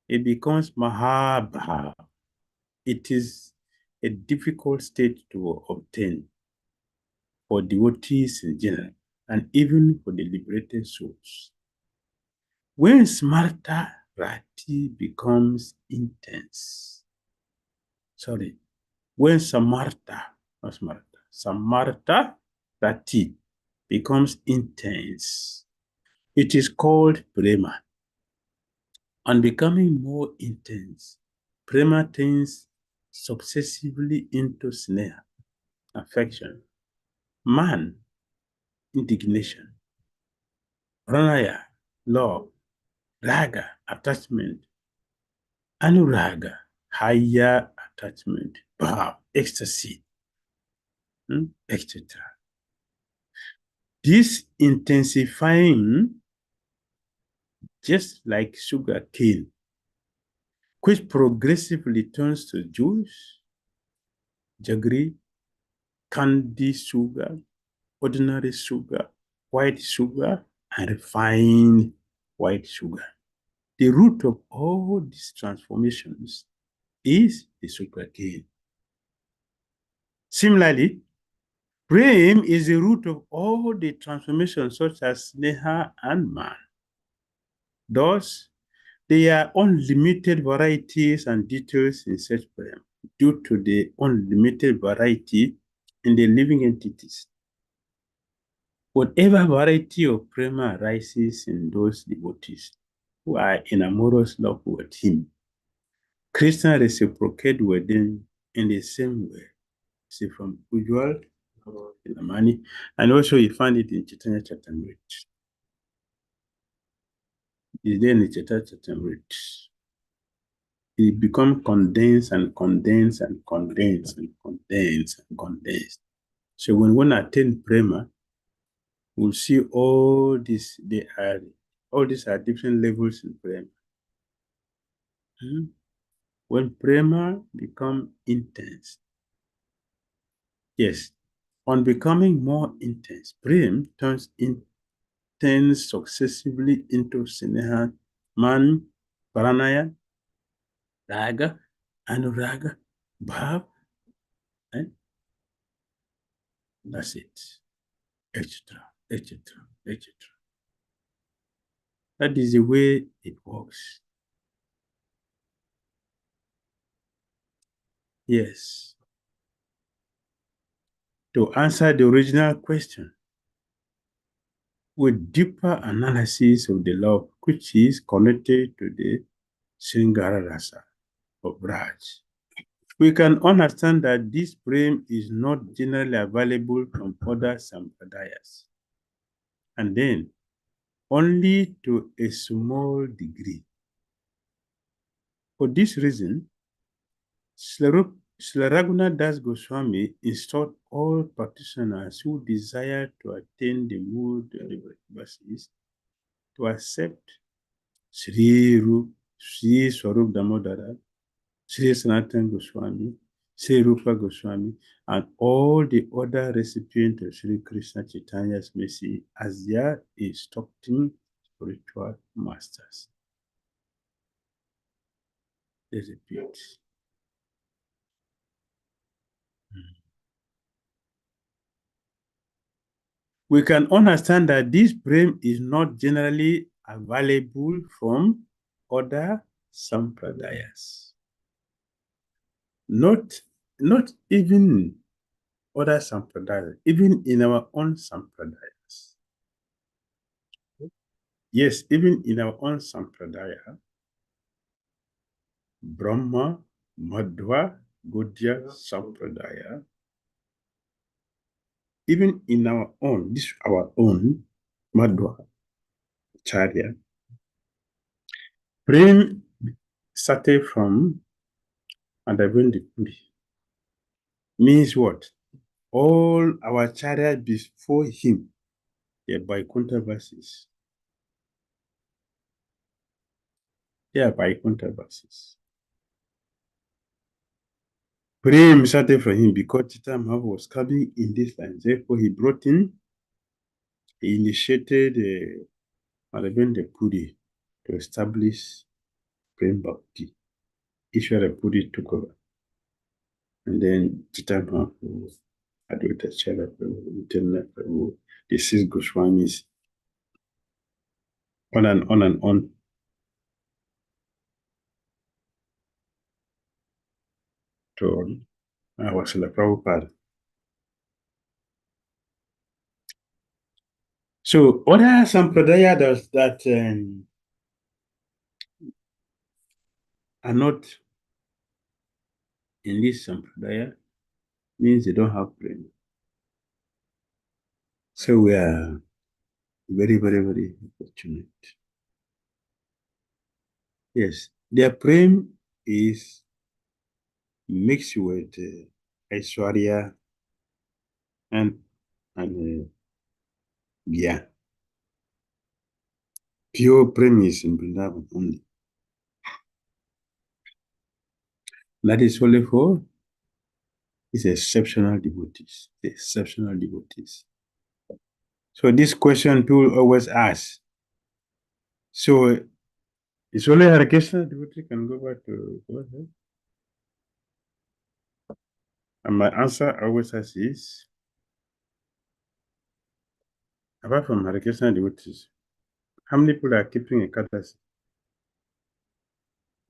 Speaker 2: it becomes Mahabhav. It is a difficult state to obtain for devotees in general, and even for the liberated souls. When Smarta Rati becomes intense, when Samartha Rati becomes intense, it is called Prema. On becoming more intense, Prema turns successively into Sneha, affection, Man, indignation, Pranaya, love, Raga, attachment, Anuraga, higher attachment, Bhav, ecstasy. etc. This intensifying, just like sugar cane, which progressively turns to juice, jaggery, candy sugar, ordinary sugar, white sugar, and refined white sugar. The root of all these transformations is the sugar cane. Similarly, prem is the root of all the transformations such as sneha and man. Thus, there are unlimited varieties and details in such prem due to the unlimited variety in the living entities. Whatever variety of prema arises in those devotees who are in amorous love with him, Krishna reciprocates with them in the same way. See, from Ujjwal, Lamani, and also you find it in Chaitanya Charitamrita. Is there in Chaitanya Charitamrita? It becomes condensed and condensed and condensed and condensed and condensed. So when one attains prema, we'll see all these are different levels in prema. When prema become intense, yes, on becoming more intense, prem turns intense successively into sneha, man, paranaya, raga, anuraga, bhav, and that's it, etc., etc., etc. That is the way it works. Yes. To answer the original question, with deeper analysis of the love which is connected to the Sringara Rasa of Raj, we can understand that this prem is not generally available from other sampradayas, and then only to a small degree. For this reason, Sri Raghunath Das Goswami instructed all practitioners who desire to attain the mood verses to accept Sri Swarup Damodara, Sri Sanatana Goswami, Sri Rupa Goswami, and all the other recipients of Sri Krishna Chaitanya's mercy as their instructing spiritual masters. They repeat. We can understand that this prem is not generally available from other sampradayas. Not even other sampradayas, even in our own sampradayas. Yes, even in our own sampradaya, Brahma, Madhva, Gaudiya sampradaya, even in our own Madhva, Charya, prem started from Adavindi Puri. Means what? All our chariots before him, they are Vaikuntha verses. They are Vaikuntha verses. Prem started from him because Chaitanya Mahaprabhu was coming in this line. Therefore, he initiated Madhavendra Puri to establish Prem Bhakti. Ishwara Puri took over. And then Chaitanya Mahaprabhu, Advaita Acharya Prabhu, Nityananda Prabhu, the six Goswamis, on and on and on. To our Srila Prabhupada. So other sampradaya that are not in this sampradaya means they don't have prem. So we are very, very, very fortunate. Yes, their prem is mixed with Aishwarya, and yeah, pure premise in Vrindavan only. That is only for is exceptional devotees. Exceptional devotees. So this question people always ask. So it's only Hare Krishna devotee can go back to Godhead. And my answer always is, apart from Hare Krishna devotees, how many people are keeping a Ekadasi?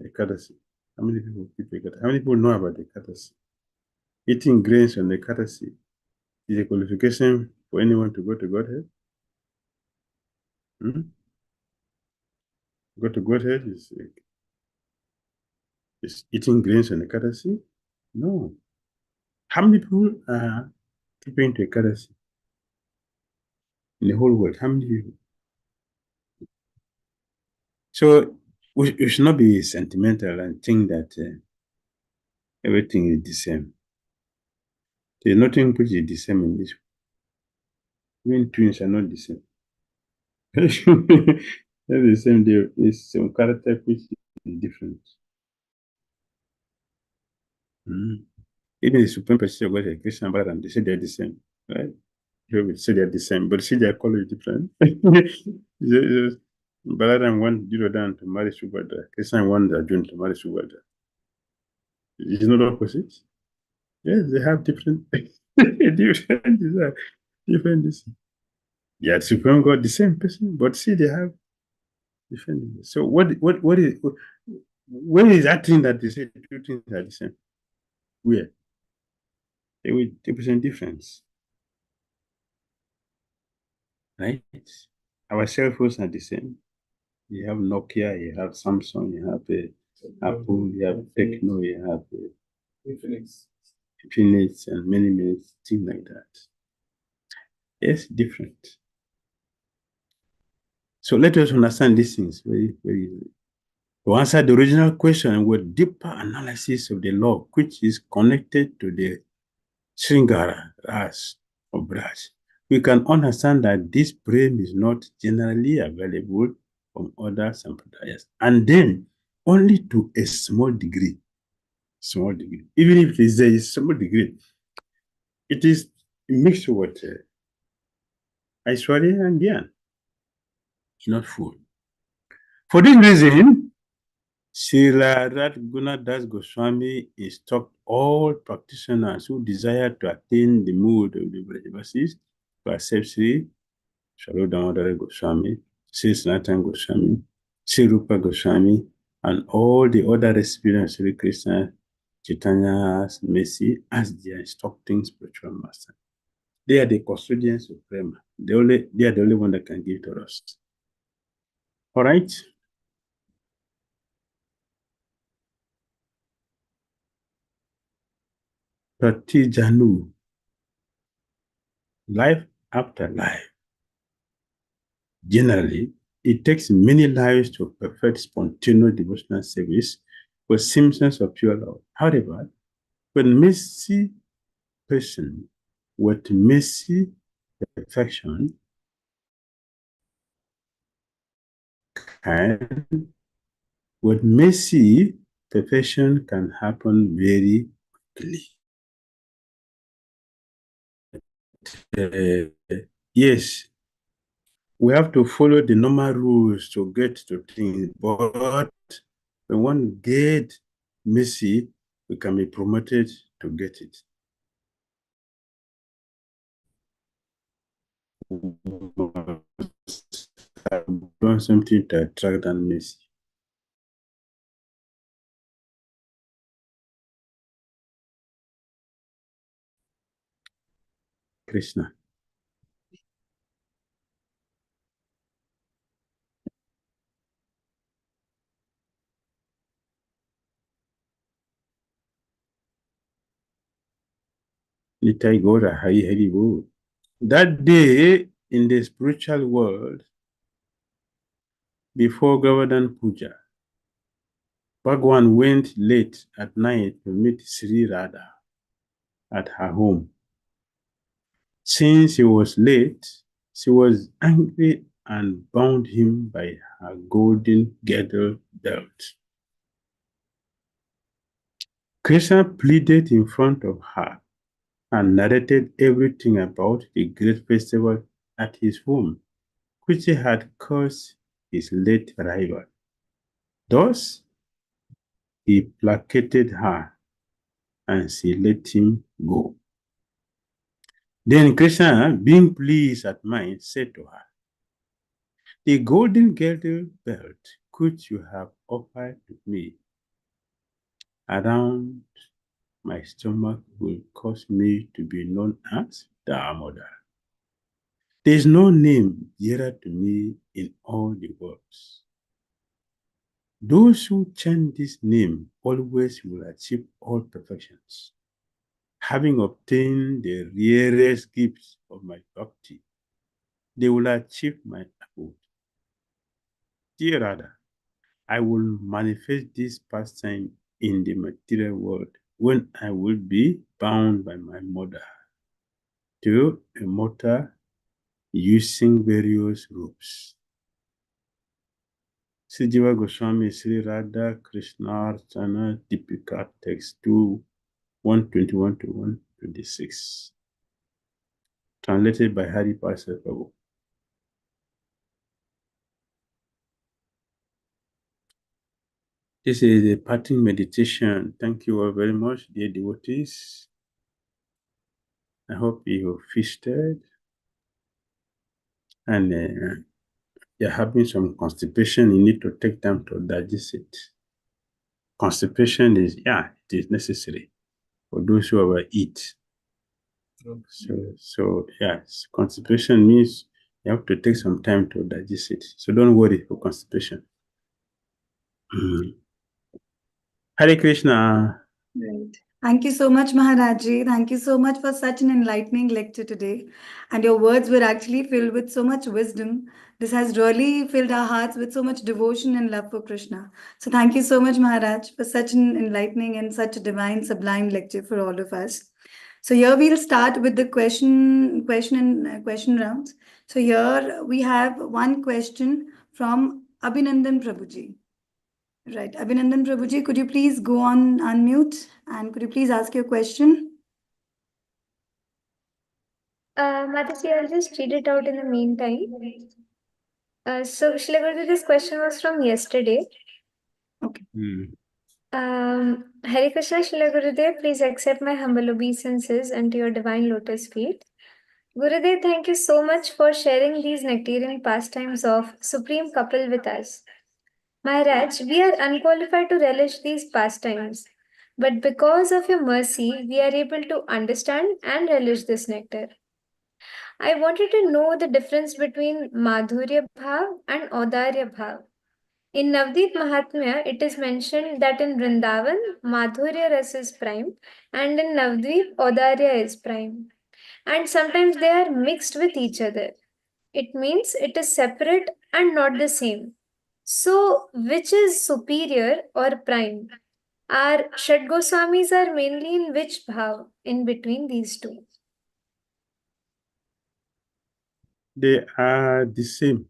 Speaker 2: Ekadasi. How many people keep Ekadasi? How many people know about Ekadasi? Eating grains on the Ekadasi is a qualification for anyone to go to Godhead? Hmm? Go to Godhead is eating grains on the Ekadasi? No. How many people are keeping to Ekadasi in the whole world? How many people? So we should not be sentimental and think that everything is the same. There's nothing which is the same in this. Even twins are not the same. They're the same. There is some character which is different. Even the Supreme Personality of God, Krishna and Balaram, they say they're the same, right? You will say they're the same, but see their color is different. Balaram want Dhira to marry Subhadra. Krishna want Arjuna to marry Subhadra. It's not opposite. Yes, they have different different. Yeah, Supreme God, the same person, but see, they have different. So where is that thing that they say two things are the same? Where? They will 10% difference, right? Our cell phones are the same. You have Nokia, you have Samsung, you have Apple, you have Techno, you have Infinix, and many things like that. Yes, different. So let us understand these things very easily. To answer the original question with deeper analysis of the law, which is connected to the Sringara ras of Braj, we can understand that this brain is not generally available from other sampradayas, and then only to a small degree. Even if there is a small degree, it is mixed with Aishwarya and Gyan, not full. For this reason, Srila Radhguna Das Goswami instructs all practitioners who desire to attain the mood of the Brajavasis to accept Sri Damodara Goswami, Sri Sanatana Goswami, Sri Rupa Goswami, and all the other recipients of Sri Krishna Chaitanya's mercy as their instructing spiritual master. They are the custodians of Prema. They are the only one that can give to us. All right? Pratijanu, life after life. Generally, it takes many lives to perfect spontaneous devotional service with symptoms of pure love. However, when mercy person with mercy perfection can, with mercy perfection can happen very quickly. Yes, we have to follow the normal rules to get to things, but when one get mercy, we can be promoted to get it. Doing something to attract that mercy. Krishna. Nitai Gora Hari Hari Bo. That day in the spiritual world, before Govardhan Puja, Bhagwan went late at night to meet Sri Radha at her home. Since he was late, she was angry and bound him by her golden girdle belt. Krishna pleaded in front of her and narrated everything about the great festival at his home, which had caused his late arrival. Thus, he placated her and she let him go. Then Krishna, being pleased at mind, said to her, "The golden girdle belt could you have offered to me around my stomach will cause me to be known as Damodara. There is no name dearer to me in all the world. Those who chant this name always will achieve all perfections. Having obtained the rarest gifts of my bhakti, they will achieve my abode. Dear Radha, I will manifest this pastime in the material world when I will be bound by my mother to a mortar using various ropes. Sri Jiva Goswami, Sri Radha Krishna Archana Deepika, text 2, 121 to 126. Translated by Hari Parsa Prabhu. This is a parting meditation. Thank you all very much, dear devotees. I hope you feasted and you're having some constipation. You need to take time to digest it. Constipation is, it is necessary for those who overeat. So yes, constipation means you have to take some time to digest it. So don't worry for constipation. Hare Krishna.
Speaker 1: Right. Thank you so much, Maharaji. Thank you so much for such an enlightening lecture today. And your words were actually filled with so much wisdom. This has really filled our hearts with so much devotion and love for Krishna. So thank you so much, Maharaj, for such an enlightening and such a divine, sublime lecture for all of us. So here we'll start with the question rounds. So here we have one question from Abhinandan Prabhuji. Right. Abhinandan Prabhuji, could you please go on unmute and could you please ask your question?
Speaker 4: Mataji, I'll just read it out in the meantime. So, Shila Guruji, this question was from yesterday.
Speaker 1: Okay.
Speaker 4: Hare Krishna, Shila Gurudev, please accept my humble obeisances unto your divine lotus feet. Gurudev, thank you so much for sharing these nectarian pastimes of supreme couple with us. Maharaj, we are unqualified to relish these pastimes, but because of your mercy, we are able to understand and relish this nectar. I wanted to know the difference between Madhurya Bhav and Audarya Bhav. In Navdeep Mahatmya, it is mentioned that in Vrindavan, Madhurya Ras is prime, and in Navdeep, Audarya is prime. And sometimes they are mixed with each other. It means it is separate and not the same. So, which is superior or prime? Our Shad Goswamis are mainly in which bhav in between these two?
Speaker 2: They are the same.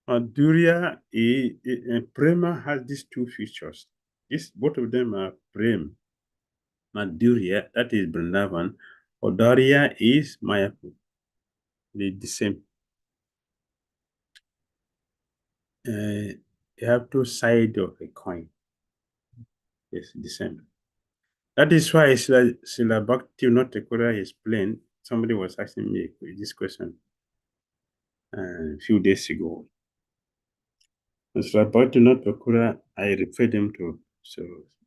Speaker 2: Madhurya Prema has these two features. Both of them are Prem. Madhurya, that is Vrindavan. Audarya is Mayapur. They're the same. You have two sides of a coin. Yes, the same. That is why Srila Bhakti not explained. Somebody was asking me this question a few days ago. Srila Bhakti not I refer them to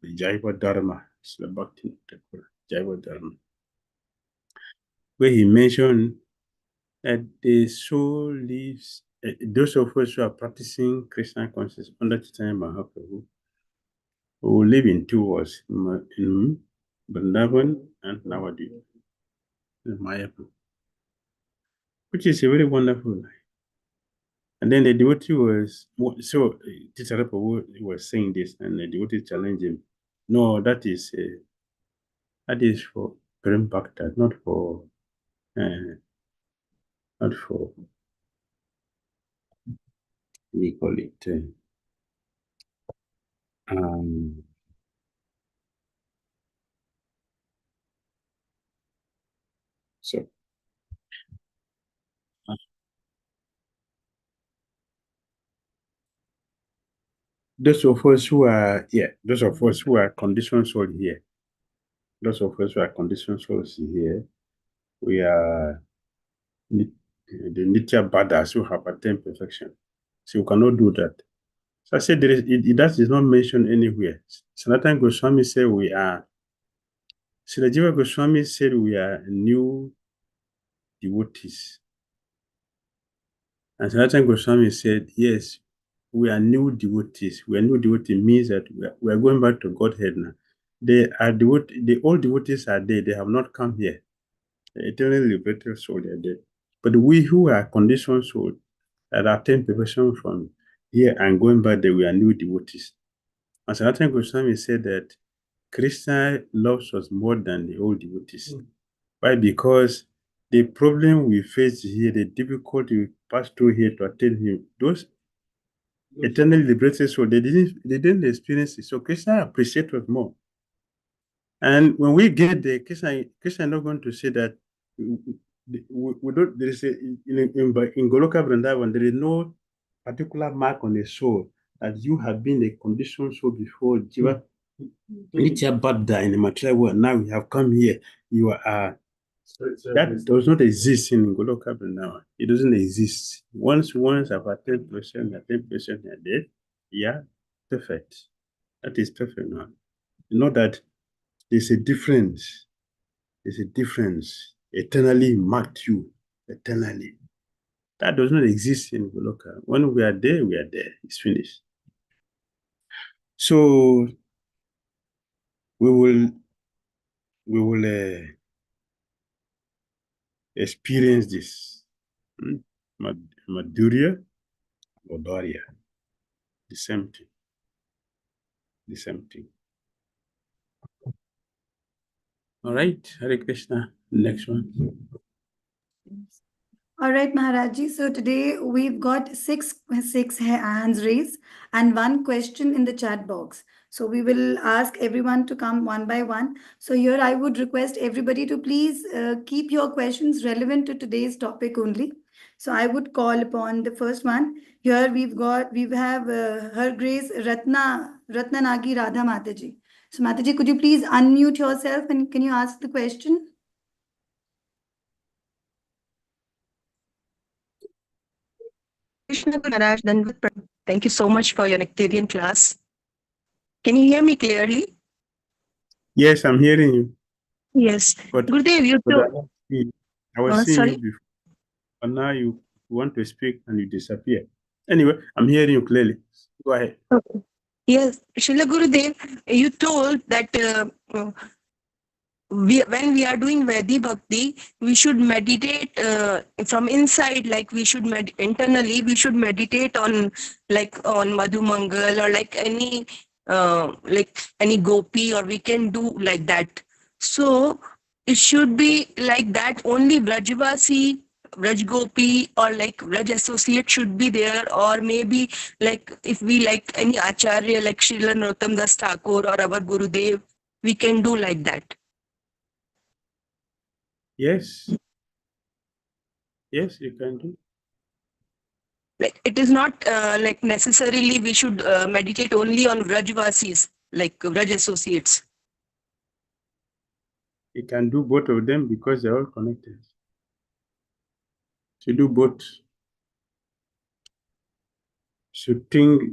Speaker 2: the Jaiva Dharma, Srila Bhakti Jaiva Dharma, where he mentioned that the soul lives, those of us who are practicing Krishna consciousness under Chaitanya Mahaprabhu, who will live in two worlds, in Vrindavan and Navadvip, Mayapur, which is a very wonderful life. And then the devotee was, so Teacher Prabhu was saying this, and the devotee challenged him. No, that is for Prem Bhakta, not for not for, we call it, so. Those of us who are conditioned soul here, those of us who are conditioned souls here, we are the Nitya Badas who have attained perfection. So we cannot do that. So I said that is not mentioned anywhere. Sanatana Goswami said we are, Srila Jiva Goswami said we are new devotees. And Sanatana Goswami said, yes, we are new devotees. We are new devotees means that we are going back to Godhead now. The old devotees are dead. They have not come here. The eternally liberated soul, they are dead. But we who are conditioned soul that attain perfection from here and going back there, we are new devotees. And Sanatana Goswami said that Krishna loves us more than the old devotees. Why? Because the problem we face here, the difficulty we pass through here to attain him, those eternally liberated souls, they didn't experience it. So Krishna appreciates us more. And when we get there, Krishna is not going to say that we don't. There is in Goloka Vrindavan, there is no particular mark on the soul that you have been a conditioned soul before Jiva Nitya Baddha in the material world. Now you have come here. You are that does not exist in Goloka Vrindavan. It doesn't exist. Once I've attained person, are dead. Yeah, perfect. That is perfect now. You know that there's a difference. There's a difference. Eternally marked you. Eternally. That does not exist in Goloka. When we are there, we are there. It's finished. So we will experience this. Madhurya or Daria. The same thing. The same thing. All right, Hare Krishna. Next one.
Speaker 1: All right, Maharajji. So today we've got six hands raised and one question in the chat box. So we will ask everyone to come one by one. So here I would request everybody to please keep your questions relevant to today's topic only. So I would call upon the first one. Here we have Her Grace Ratnanagi Radha Mataji. So Mataji, could you please unmute yourself and can you ask the question?
Speaker 5: Krishna Maharaj, thank you so much for your Nectarian class. Can you hear me clearly?
Speaker 2: Yes, I'm hearing you.
Speaker 5: Yes.
Speaker 2: But,
Speaker 5: Gurudev, you too.
Speaker 2: I was seeing
Speaker 5: sorry?
Speaker 2: you before. But now you want to speak and you disappear. Anyway, I'm hearing you clearly. Go ahead.
Speaker 5: Okay. Yes, Srila Gurudev, you told that when we are doing Vedi Bhakti, we should meditate from inside, like we should internally, we should meditate on Madhu Mangal or like any gopi, or we can do like that. So it should be like that, only Vrajvasi, Vraj Gopi or like Vraj associate should be there, or maybe like if we like any Acharya like Srila Narottam Das Thakur or our Gurudev, we can do like that.
Speaker 2: Yes. Yes, you can do.
Speaker 5: Like it is not like necessarily we should meditate only on Vrajvasis, like Vraj associates.
Speaker 2: You can do both of them because they're all connected. To do both. You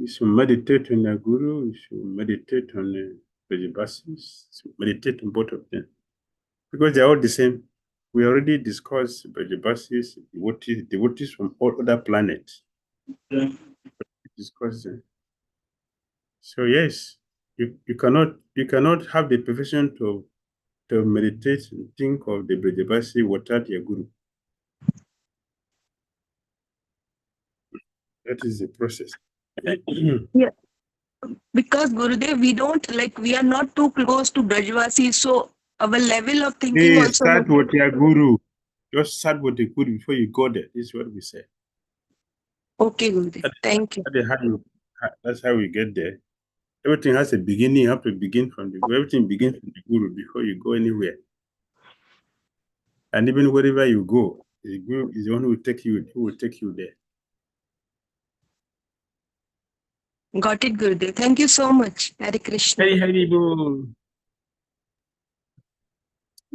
Speaker 2: should meditate on the Guru, you should meditate on the Vrajvasis, meditate on both of them. Because they're all the same. We already discussed Vrajvasis, devotees from all other planets. Yeah. Discuss them. So yes, you cannot have the profession to meditate and think of the Vrajavasi without your Guru. That is the process.
Speaker 5: Yeah. Because Gurudev, we are not too close to Vrajvasi, so our level of thinking also.
Speaker 2: Start with your Guru. Just start with the good before you go there. This is what we say.
Speaker 5: Okay, Gurudev. Thank you.
Speaker 2: That's how we get there. Everything has a beginning. You have to begin from the everything begins from the Guru before you go anywhere. And even wherever you go, the Guru is the one who will take you there.
Speaker 5: Got it, Gurudev. Thank you so much. Hare Krishna.
Speaker 2: Hari Bol.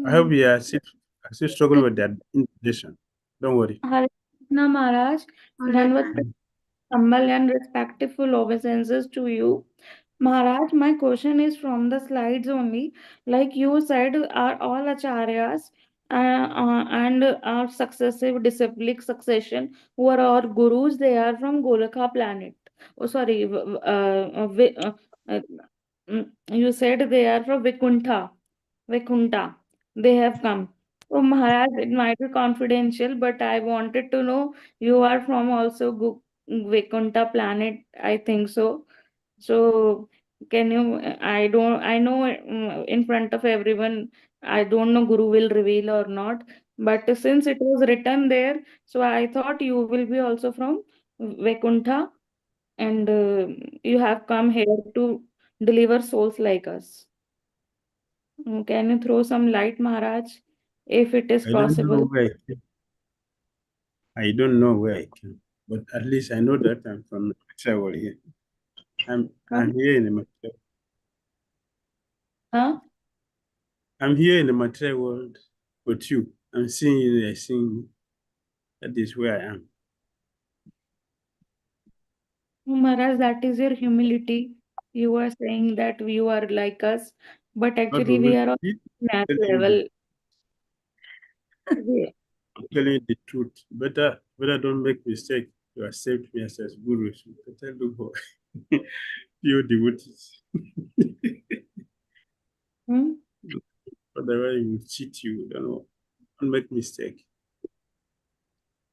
Speaker 2: I hope you are still struggling with that invitation. Don't worry.
Speaker 6: Hare Krishna Maharaj, Dhanvat humble and respectful obeisances to you. Maharaj, my question is from the slides only. Like you said, are all acharyas and our successive disciplic succession who are our gurus, they are from Golakha planet. Oh, sorry. Uh, you said they are from Vaikuntha. They have come. So Maharaj, it might be confidential, but I wanted to know you are from also Vaikuntha planet, I think so. So can you, I know in front of everyone, I don't know Guru will reveal or not, but since it was written there, so I thought you will be also from Vaikuntha and you have come here to deliver souls like us. Can you throw some light, Maharaj, if it is
Speaker 2: I don't know
Speaker 6: possible?
Speaker 2: where I don't know where I came, but at least I know that I'm from the material world here. I'm here in the material.
Speaker 6: Huh?
Speaker 2: I'm here in the material world with you. I'm seeing you, you're seeing me. That is where I am.
Speaker 6: Maharaj, that is your humility. You are saying that you are like us, but actually we are on that level. We-
Speaker 2: I'm telling you the truth. Better don't make mistake. You accept me as Guru. Better look for your devotees.
Speaker 6: Hmm?
Speaker 2: Otherwise, he will cheat you. Don't make mistake.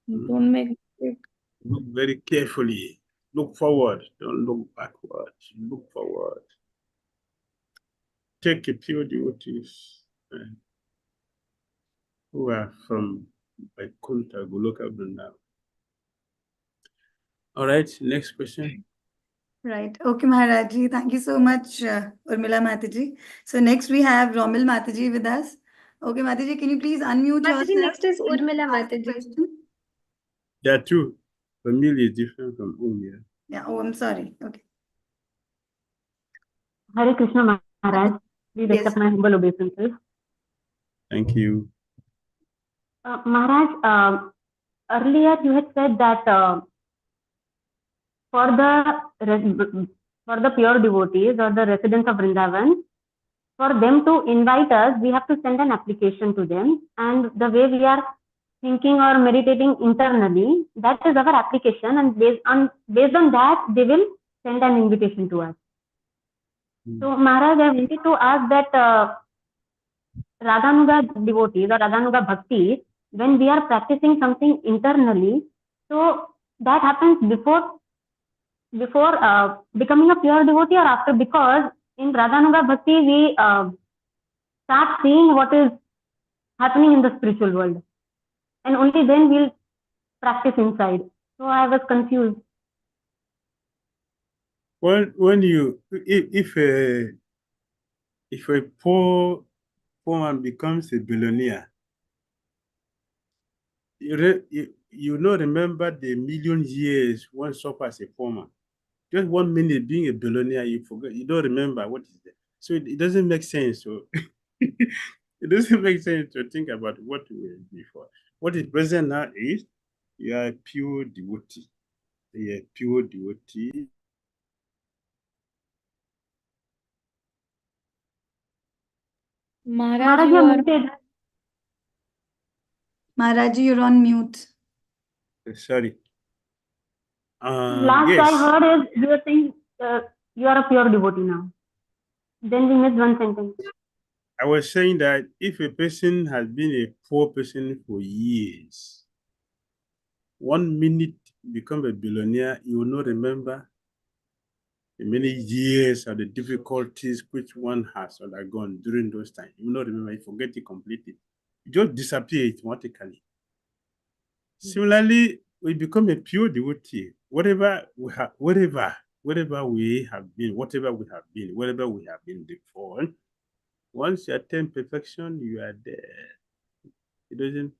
Speaker 6: Don't make mistake.
Speaker 2: Look very carefully. Look forward. Don't look backward. Look forward. Take a pure devotees who are from Vaikuntha, Goloka Vrindavan. All right, next question.
Speaker 1: Right. Okay, Maharaji. Thank you so much, Urmila Mataji. So next we have Romil Mataji with us. Okay, Mataji, can you please unmute
Speaker 4: Mataji,
Speaker 1: yourself?
Speaker 4: next is Urmila
Speaker 1: Ask the
Speaker 4: Mataji.
Speaker 1: question.
Speaker 2: There are two. Family is different from Umya.
Speaker 1: Yeah. Oh, I'm sorry. Okay.
Speaker 7: Hare Krishna Maharaj, please
Speaker 1: Yes.
Speaker 7: accept my humble obeisances.
Speaker 2: Thank you.
Speaker 7: Maharaj, earlier you had said that for the pure devotees or the residents of Vrindavan, for them to invite us, we have to send an application to them. And the way we are thinking or meditating internally, that is our application. And based on that, they will send an invitation to us. So Maharaj, I wanted to ask that Radhanuga devotees or Radhanuga Bhakti, when we are practicing something internally, so that happens before becoming a pure devotee or after? Because in Radhanuga Bhakti, we start seeing what is happening in the spiritual world, and only then we'll practice inside. So I was confused.
Speaker 2: When you if a poor man becomes a billionaire, you not remember the million years one suffered as a poor man. Just 1 minute being a billionaire, you forget, you don't remember what is there. So it doesn't make sense. So it doesn't make sense to think about what we were before. What is present now is you are a pure devotee. You are a pure devotee.
Speaker 6: Maharaj, you are
Speaker 7: muted.
Speaker 1: Maharaji, you're on mute.
Speaker 2: Sorry.
Speaker 7: Last
Speaker 2: yes.
Speaker 7: I heard is you are saying you are a pure devotee now. Then we missed one sentence.
Speaker 2: I was saying that if a person has been a poor person for years, 1 minute become a billionaire, you will not remember the many years of the difficulties which one has undergone during those times. You will not remember, you forget it completely. You just disappear automatically. Similarly, we become a pure devotee. Whatever we have been before, once you attain perfection, you are there. It doesn't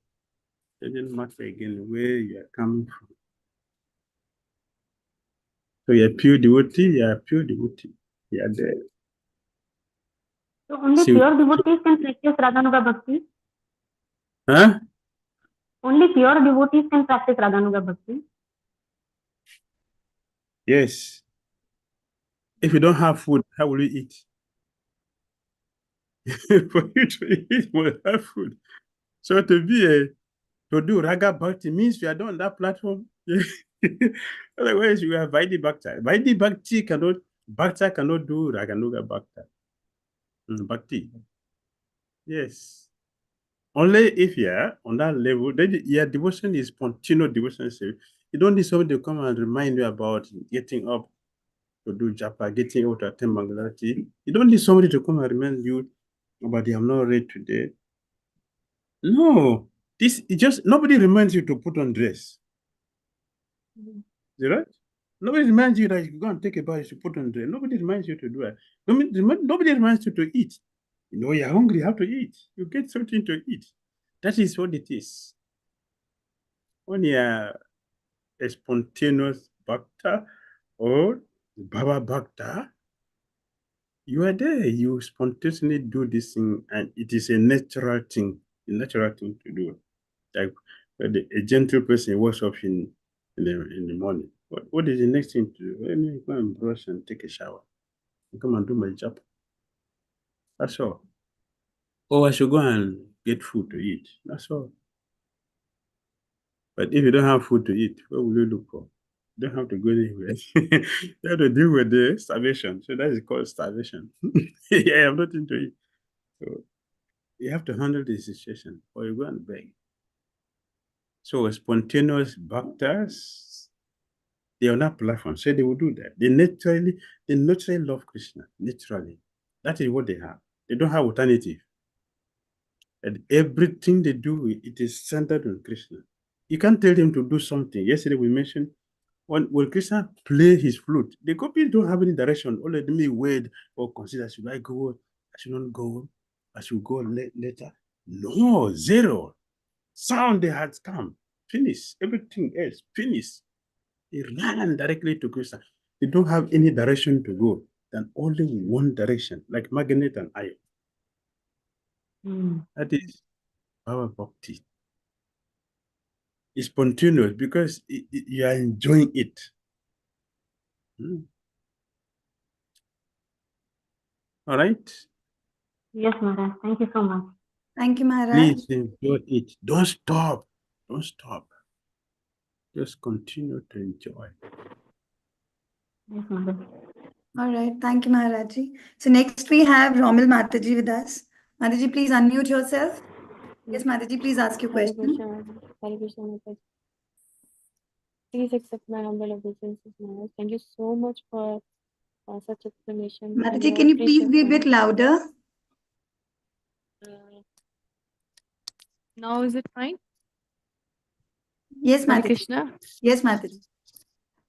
Speaker 2: matter again where you are coming from. So you're pure devotee, you are there.
Speaker 7: So only
Speaker 2: See,
Speaker 7: pure devotees can practice Raganuga Bhakti?
Speaker 2: huh?
Speaker 7: Only pure devotees can practice Raganuga Bhakti?
Speaker 2: Yes. If you don't have food, how will you eat? For you to eat, you must have food. So to do Raga Bhakti means you are not on that platform. Otherwise, you are Vaidhi Bhakti. Vaidhi Bhakti cannot do Raganuga Bhakti. Yes. Only if you are on that level, then your devotion is continual devotion. So you don't need somebody to come and remind you about getting up to do japa, getting out to attend Mangalarati. You don't need somebody to come and remind you about I'm not ready today. No, nobody reminds you to put on dress. Is it right? Nobody reminds you that you go and take a bath, you should put on dress. Nobody reminds you to do it. Nobody reminds you to eat. You know, you're hungry, you have to eat. You get something to eat. That is what it is. When you're a spontaneous bhakta or Baba Bhakta, you are there. You spontaneously do this thing, and it is a natural thing to do. Like a gentle person wakes up in the morning. What is the next thing to do? Let me go and brush and take a shower. Come and do my job. That's all. Or I should go and get food to eat. That's all. But if you don't have food to eat, what will you look for? You don't have to go anywhere. You have to deal with the starvation. So that is called starvation. Yeah, I have nothing to eat. So you have to handle the situation or you go and beg. So spontaneous bhaktas, they are not platform, so they will do that. They naturally love Krishna. Naturally. That is what they have. They don't have alternative. And everything they do, it is centered on Krishna. You can't tell them to do something. Yesterday we mentioned when Krishna play his flute, the copy don't have any direction. All let me wait or consider, should I go? I should not go. I should go later. No, zero. Sound they had come. Finish. Everything else. Finish. They ran directly to Krishna. They don't have any direction to go than only one direction, like magnet and iron. That is our bhakti. It's spontaneous because you are enjoying it. All right?
Speaker 7: Yes, Maharaj. Thank you so much.
Speaker 1: Thank you, Maharaj.
Speaker 2: Please enjoy it. Don't stop. Don't stop. Just continue to enjoy.
Speaker 7: Yes, Maharaj.
Speaker 1: All right. Thank you, Maharaji. So next we have Romil Mataji with us. Mataji, please unmute yourself. Yes, Mataji, please ask your
Speaker 8: Hare
Speaker 1: question.
Speaker 8: Krishna, Hare Krishna, Mataji. Please accept my humble obeisances, Maharaj. Thank you so much for such explanation. and
Speaker 1: Mataji,
Speaker 8: your
Speaker 1: can you please
Speaker 8: precious
Speaker 1: be a bit
Speaker 8: time.
Speaker 1: louder?
Speaker 8: Now is it fine?
Speaker 1: Yes,
Speaker 8: Hare
Speaker 1: Mataji.
Speaker 8: Krishna.
Speaker 1: Yes, Mataji.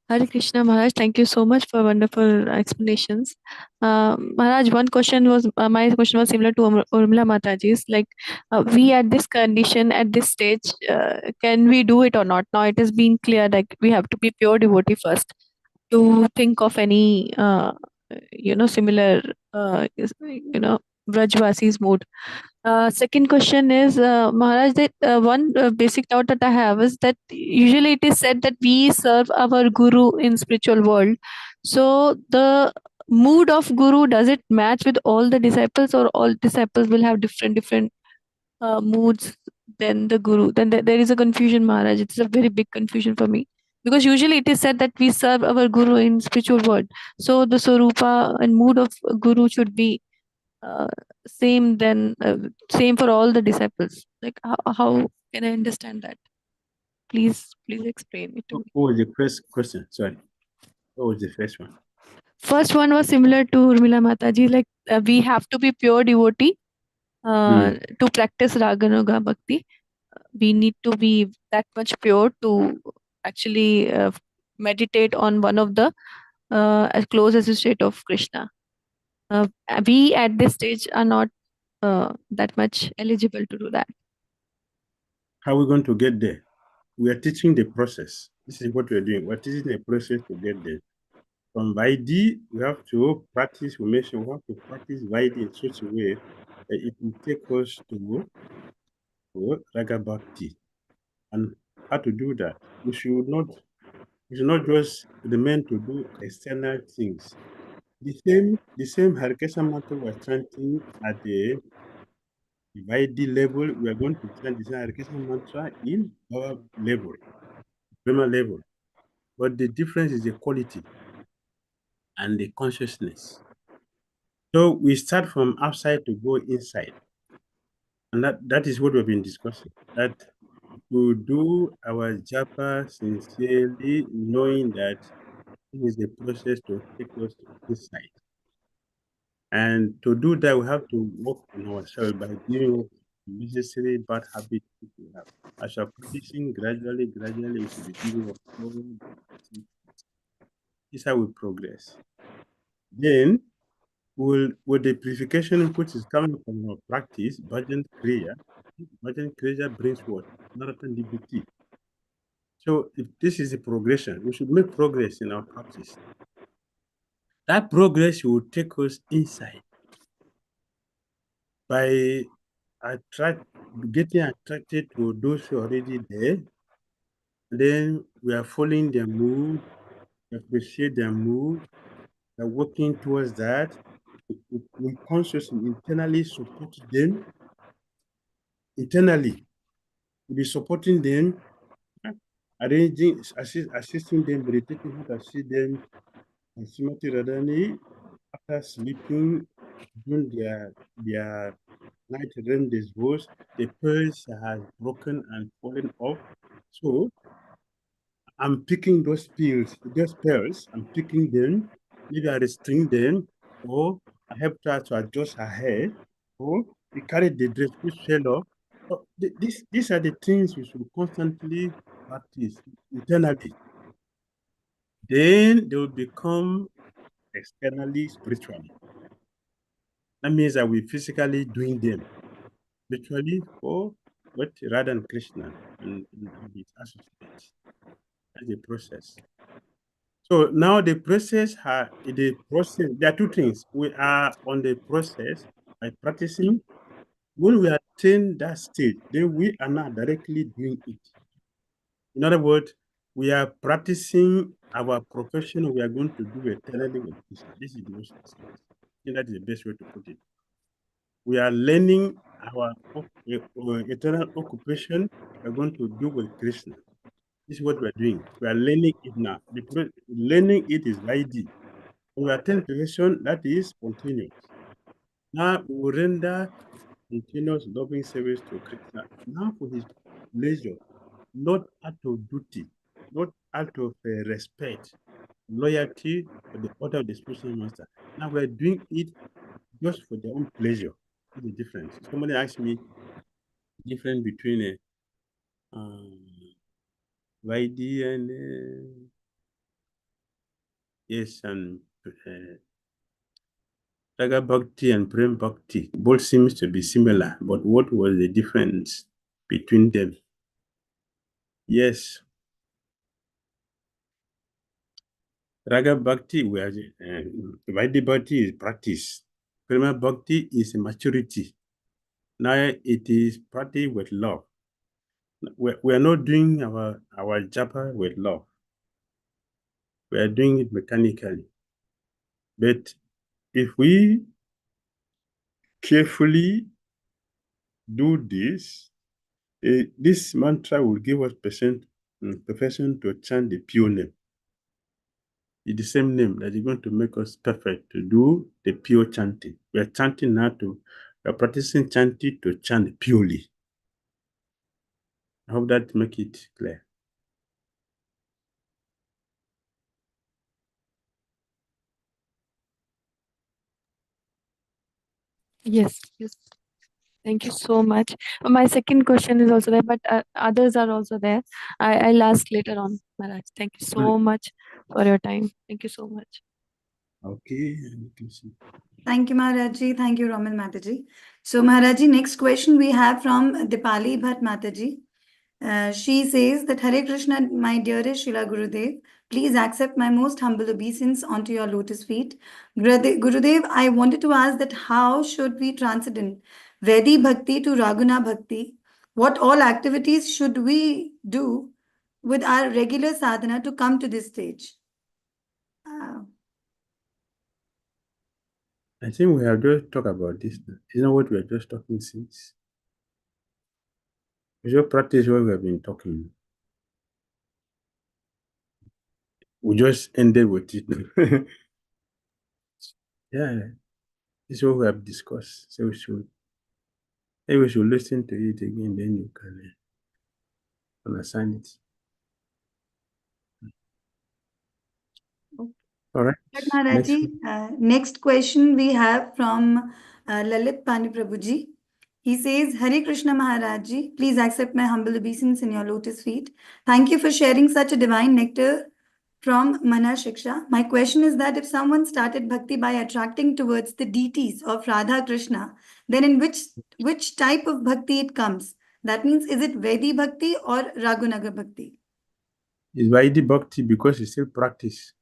Speaker 8: Hare Krishna, Maharaj. Thank you so much for wonderful explanations. Maharaj, my question was similar to Urmila Mataji's. Like, we at this condition, at this stage, can we do it or not? Now it has been clear that we have to be pure devotee first to think of any, similar, Vrajvasi's mood. Second question is, Maharaj, that one basic doubt that I have is that usually it is said that we serve our guru in spiritual world. So the mood of guru, does it match with all the disciples, or all disciples will have different moods than the guru? Then there is a confusion, Maharaj. It's a very big confusion for me. Because usually it is said that we serve our guru in spiritual world. So the Swarupa and mood of guru should be uh, same for all the disciples. Like how can I understand that? Please explain it to me.
Speaker 2: What was the first question? Sorry. What was the first one?
Speaker 8: First one was similar to Urmila Mataji, like we have to be pure devotee to practice Raganuga Bhakti. we need to be that much pure to actually meditate on one of the as close associate of Krishna. Uh, we at this stage are not that much eligible to do that.
Speaker 2: How are we going to get there? We are teaching the process. This is what we are doing. We're teaching the process to get there. From Vaidhi, we have to practice, we mentioned we have to practice Vaidhi in such a way that it will take us to Raga Bhakti. And how to do that? We should not just remain to do external things. The same Hare Krishna mantra we're chanting at the Vaidhi level, we are going to chant the same Hare Krishna mantra in our level, Brahma level. But the difference is the quality and the consciousness. So we start from outside to go inside. And that is what we've been discussing. That to do our japa sincerely, knowing that it is a process to take us inside. And to do that, we have to work on ourselves by giving up necessary bad habits we have. As we are practicing gradually, we should be giving up all the things. This is how we progress. Then, with the purification which is coming from our practice, Bhajan Kriya brings what? Naratan Dibhuti. So if this is a progression, we should make progress in our practice. That progress will take us inside by getting attracted to those who are already there. Then we are following their mood, appreciate their mood, we are working towards that. We consciously internally support them. Internally, we'll be supporting them, assisting them, meditating how to assist them, and Srimati Radhani, after sleeping, during their night REM divorce, the pearls has broken and fallen off. So I'm picking those pearls, I'm picking them, maybe I restring them, or I help her to adjust her hair, or we carry the dress which fell off. So these are the things we should constantly practice internally. Then they will become externally spiritually. That means that we're physically doing them spiritually for what Radha and Krishna and its associates. That's the process. So now the process, there are two things. We are on the process by practicing. When we attain that stage, then we are not directly doing it. In other words, we are practicing our profession. We are going to do eternally with Krishna. This is the most excellent. I think that is the best way to put it. We are learning our eternal occupation we are going to do with Krishna. This is what we are doing. We are learning it now. Learning it is Vaidhi. When we attain perfection, that is spontaneous. Now we will render continuous loving service to Krishna. Now for his pleasure, not out of duty, not out of respect, loyalty for the order of the spiritual master. Now we are doing it just for their own pleasure. What's the difference? Somebody asked me the difference between Vaidhi and and Raga Bhakti and Prem Bhakti. Both seems to be similar, but what was the difference between them? Yes. Raga Bhakti, Vaidhi Bhakti is practice. Prema Bhakti is maturity. Now it is practice with love. We are not doing our japa with love. We are doing it mechanically. But if we carefully do this, this mantra will give us perfection to chant the pure name. It's the same name that is going to make us perfect to do the pure chanting. We are chanting now we are practicing chanting to chant purely. I hope that make it clear.
Speaker 8: Yes. Thank you so much. My second question is also there, but others are also there. I'll ask later on, Maharaj. Thank you so much for your time. Thank you so much.
Speaker 2: Okay.
Speaker 1: Thank you, Maharaji. Thank you, Raman Mataji. So, Maharaji, next question we have from Dipali Bhatt Mataji. She says that Hare Krishna, my dearest Srila Gurudev, please accept my most humble obeisance onto your lotus feet. Gurudev, I wanted to ask that how should we transcend Vedi Bhakti to Raguna Bhakti? What all activities should we do with our regular sadhana to come to this stage?
Speaker 2: I think we have just talked about this. You know what we are just talking since? We just practice what we have been talking. We just ended with it. Yeah, this is what we have discussed. So maybe we should listen to it again, then you can understand it. All right.
Speaker 1: Next question we have from Lalit Pani Prabhuji. He says, Hare Krishna Maharaji, please accept my humble obeisance in your lotus feet. Thank you for sharing such a divine nectar from Manah-Siksa. My question is that if someone started bhakti by attracting towards the deities of Radha Krishna, then in which type of bhakti it comes? That means, is it Vedi Bhakti or Raghunaga Bhakti?
Speaker 2: It's Vaidhi Bhakti because it's still practice.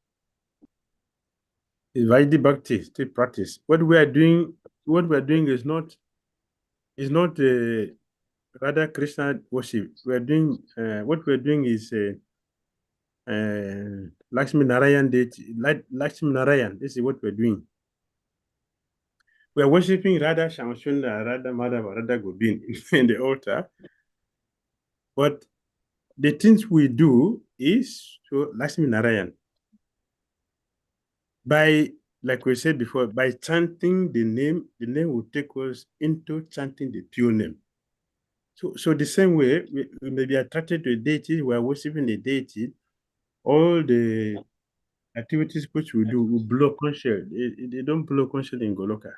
Speaker 2: It's Vaidhi Bhakti, still practice. What we are doing is not Radha Krishna worship. We are doing what we are doing is Lakshmi Narayan deity. Lakshmi Narayan. This is what we are doing. We are worshiping Radha Shamsunda, Radha Madhava, Radha Gobind in the altar. But the things we do is to Lakshmi Narayan. By, like we said before, by chanting the name will take us into chanting the pure name. So the same way, we may be attracted to a deity, we are worshiping the deity, all the activities which we do will blow conscious. They don't blow conscious in Goloka.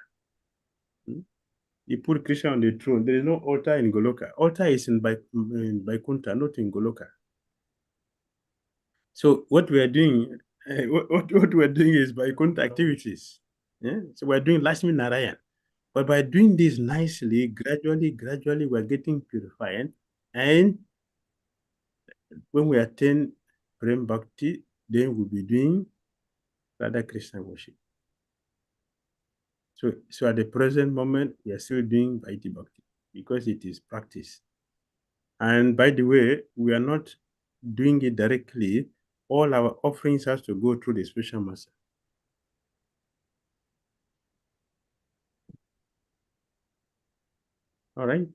Speaker 2: You put Krishna on the throne. There is no altar in Goloka. Altar is in Vaikuntha, not in Goloka. So what we are doing, what we are doing is Vaikuntha activities. Yeah? So we are doing Lakshmi Narayan. But by doing this nicely, gradually, we are getting purified. And when we attain Prem Bhakti, then we'll be doing Radha Krishna worship. So at the present moment, we are still doing Vaidhi Bhakti because it is practice. And by the way, we are not doing it directly. All our offerings has to go through the special master. All right.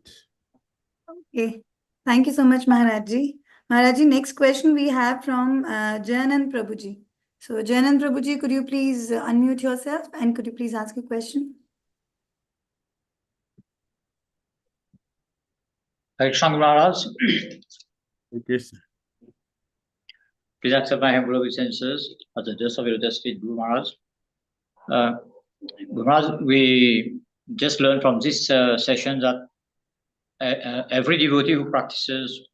Speaker 1: Okay. Thank you so much, Maharaji. Maharaji, next question we have from Jayanand Prabhuji. So, Jayanand Prabhuji, could you please unmute yourself and could you please ask a question?
Speaker 9: Hare Krishna Maharaj.
Speaker 2: Yes.
Speaker 9: Please accept my humble obeisances at the dust of your feet, Guru Maharaj. Guru Maharaj, we just learned from this session that every devotee who practices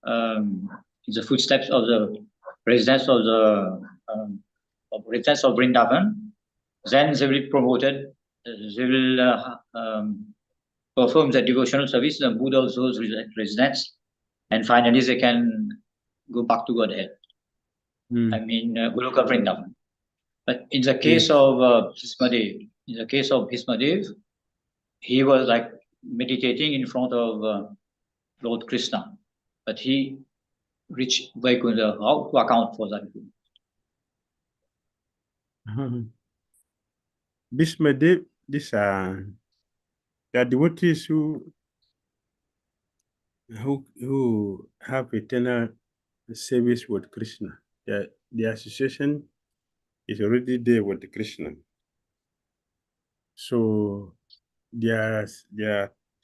Speaker 9: in the footsteps of the residents of Vrindavan, then they will be promoted. They will perform the devotional service in the mood of those residents, and finally they can go back to Godhead. I mean, Goloka Vrindavan. But in the case of Bhismadev, he was like meditating in front of Lord Krishna, but he reached Vaikuntha. How to account for that?
Speaker 2: Bhismadev, these are devotees who have eternal service with Krishna. The association is already there with Krishna. So their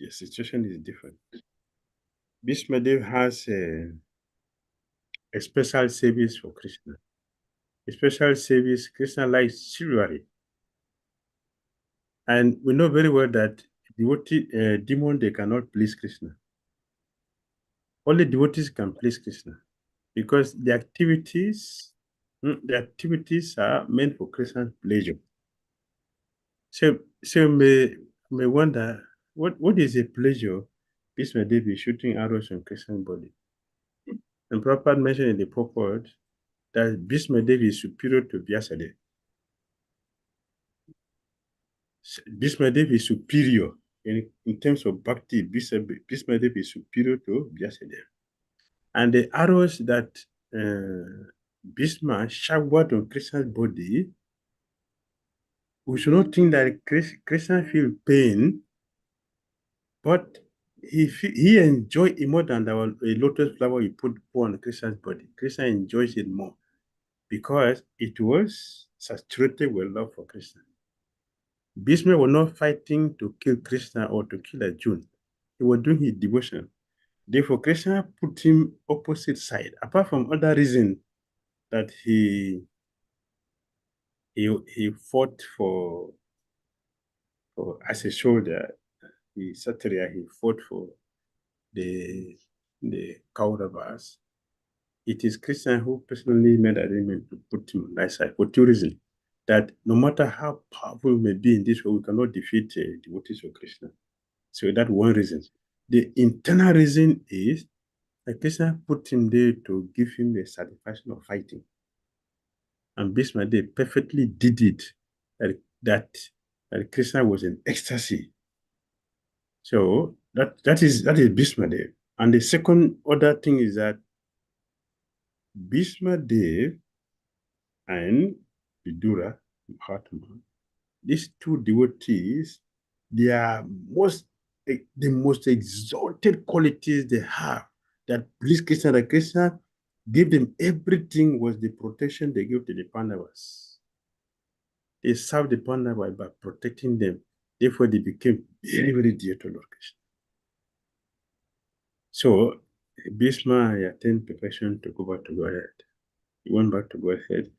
Speaker 2: situation is different. Bhismadev has a special service for Krishna. A special service, Krishna likes chivalry. And we know very well that demon, they cannot please Krishna. Only devotees can please Krishna because the activities are meant for Krishna's pleasure. So may wonder what is the pleasure Bhishma Devi shooting arrows on Krishna's body? And Prabhupada mentioned in the purport that Bhishma Devi is superior to Vyasadeva. Bhishma Devi is superior in terms of bhakti. Bhishma Devi is superior to Vyasadeva. And the arrows that Bhishma showered on Krishna's body, we should not think that Krishna feel pain, but he enjoyed it more than a lotus flower you put on Krishna's body. Krishna enjoys it more because it was saturated with love for Krishna. Bhishma was not fighting to kill Krishna or to kill Arjuna. He was doing his devotion. Therefore, Krishna put him opposite side. Apart from other reasons that he fought for as a soldier, he fought for the Kauravas. It is Krishna who personally made arrangement to put him on that side for two reasons. That no matter how powerful we may be in this world, we cannot defeat devotees of Krishna. So that's one reason. The internal reason is that Krishna put him there to give him the satisfaction of fighting. And Bhishma Dev perfectly did it, that Krishna was in ecstasy. So that is Bhishma Dev. And the second other thing is that Bhishma Dev and Dhira, Mahatma, these two devotees, the most exalted qualities they have that please Krishna, that Krishna gave them everything was the protection they gave to the Pandavas. They served the Pandavas by protecting them. Therefore, they became very, very dear to Lord Krishna. So, Bhishma attained perfection to go back to Godhead. He went back to Godhead.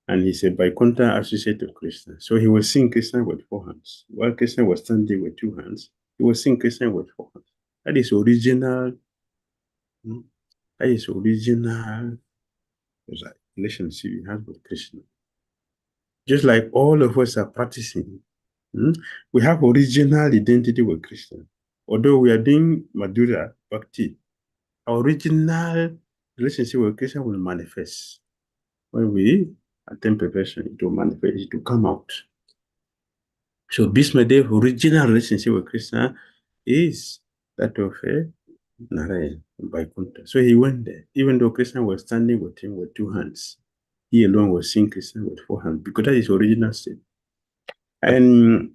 Speaker 2: And he said, Vaikuntha associated with Krishna. So he was seeing Krishna with 4 hands. While Krishna was standing with 2 hands, he was seeing Krishna with 4 hands. That is original. That is original relationship he has with Krishna. Just like all of us are practicing, we have original identity with Krishna. Although we are doing Madhura, Bhakti, our original relationship with Krishna will manifest. When we attain perfection, it will manifest, it will come out. So Bhishma Dev's original relationship with Krishna is that of Narayan, Vaikuntha. So he went there, even though Krishna was standing with him with 2 hands. He alone was seeing Krishna with 4 hands, because that is original state. And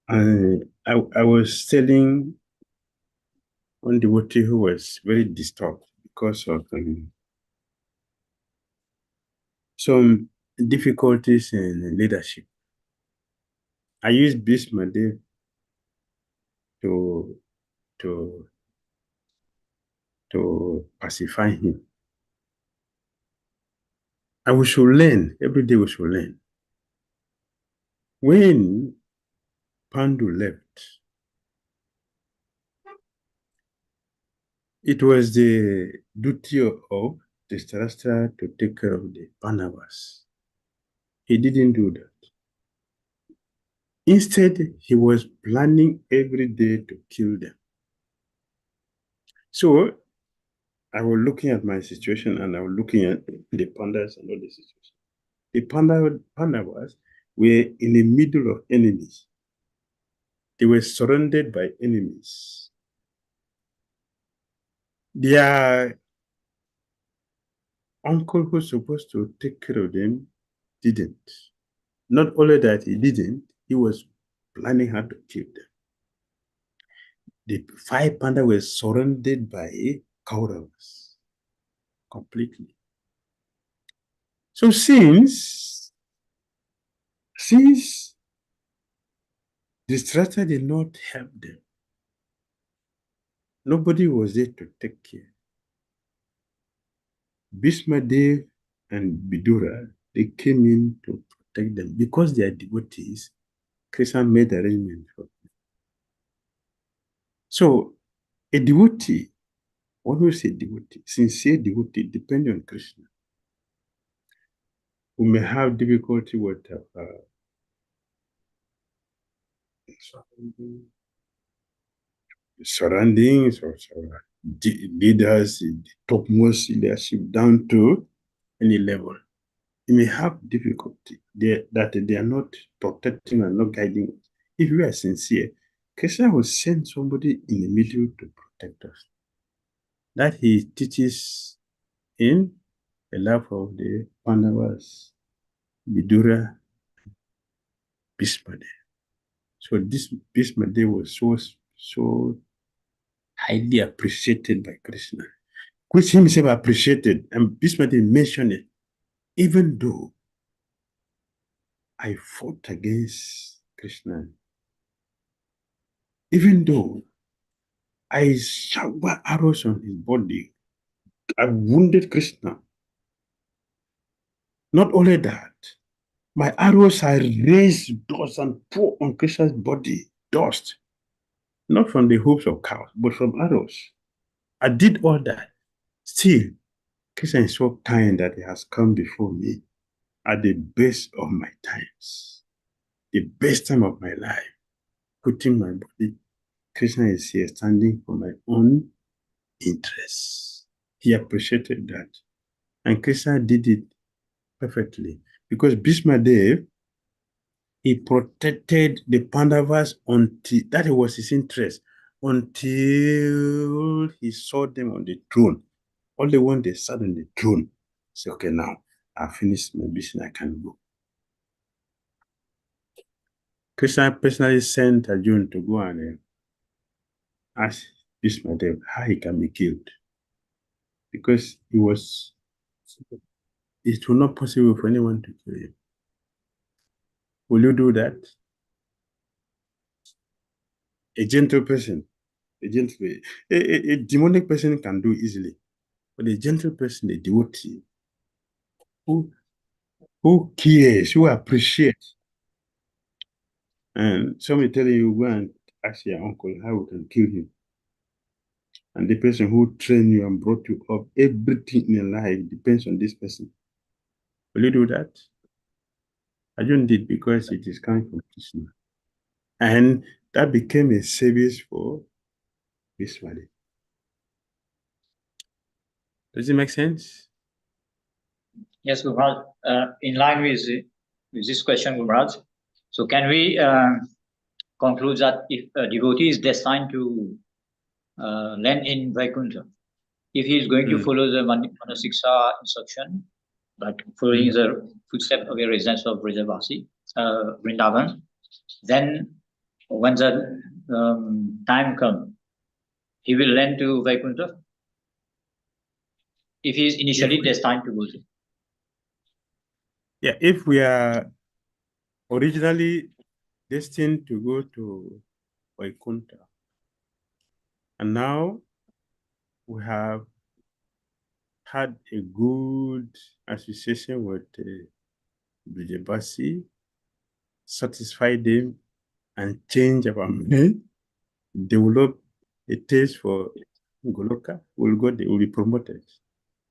Speaker 2: I was telling one devotee who was very disturbed because of some difficulties in leadership. I used Bhishma Dev to pacify him. And we should learn, every day we should learn. When Pandu left, it was the duty of the Dhritarashtra to take care of the Pandavas. He didn't do that. Instead, he was planning every day to kill them. So I was looking at my situation and I was looking at the Pandavas and all the situation. The Pandavas were in the middle of enemies. They were surrounded by enemies. Their uncle who was supposed to take care of them didn't. Not only that he didn't, he was planning how to kill them. The 5 Pandavas were surrounded by Kauravas completely. So since the Dhritarashtra did not help them, nobody was there to take care. Bhishma Dev and Vidura, they came in to protect them because they are devotees. Krishna made arrangements for them. So a devotee, when we say devotee, sincere devotee, depending on Krishna, we may have difficulty with surroundings or leaders, the topmost leadership down to any level. You may have difficulty that they are not protecting and not guiding. If we are sincere, Krishna will send somebody in the middle to protect us. That he teaches in the life of the Pandavas, Dhira, Bhishma. So this Bhishma was so highly appreciated by Krishna, which himself appreciated, and Bhishma mentioned it. Even though I fought against Krishna, even though I shot arrows on his body, I wounded Krishna. Not only that, my arrows I raised dust and poured on Krishna's body, dust. Not from the hooves of cows, but from arrows. I did all that. Still, Krishna is so kind that he has come before me at the best of my times, the best time of my life, putting my body. Krishna is here standing for my own interests. He appreciated that. And Krishna did it perfectly. Because Bhishma Dev, he protected the Pandavas until, that was his interest, until he saw them on the throne. All the one they sat on the throne. Say, okay, now I finished my mission, I can go. Krishna personally sent Arjuna to go and ask Bhishma Dev how he can be killed. Because it was not possible for anyone to kill him. Will you do that? A gentle person, a demonic person can do easily. But a gentle person, a devotee, who cares, who appreciates. And somebody telling you, go and ask your uncle how we can kill him. And the person who trained you and brought you up, everything in your life depends on this person. Will you do that? Arjuna did, because it is coming from Krishna. And that became a service for Bhishma. Does it make sense?
Speaker 9: Yes, Gumaraj. In line with this question, Gumaraj, so can we conclude that if a devotee is destined to land in Vaikuntha, if he is going to follow the Manah-Siksa instruction, like following the footsteps of the residents of Vrindavan, then when the time comes, he will land to Vaikuntha if he is initially destined to go there.
Speaker 2: Yeah, if we are originally destined to go to Vaikuntha, and now we have had a good association with Brijabasi, satisfy them, and change our mind, develop a taste for Goloka, we'll go there, we'll be promoted.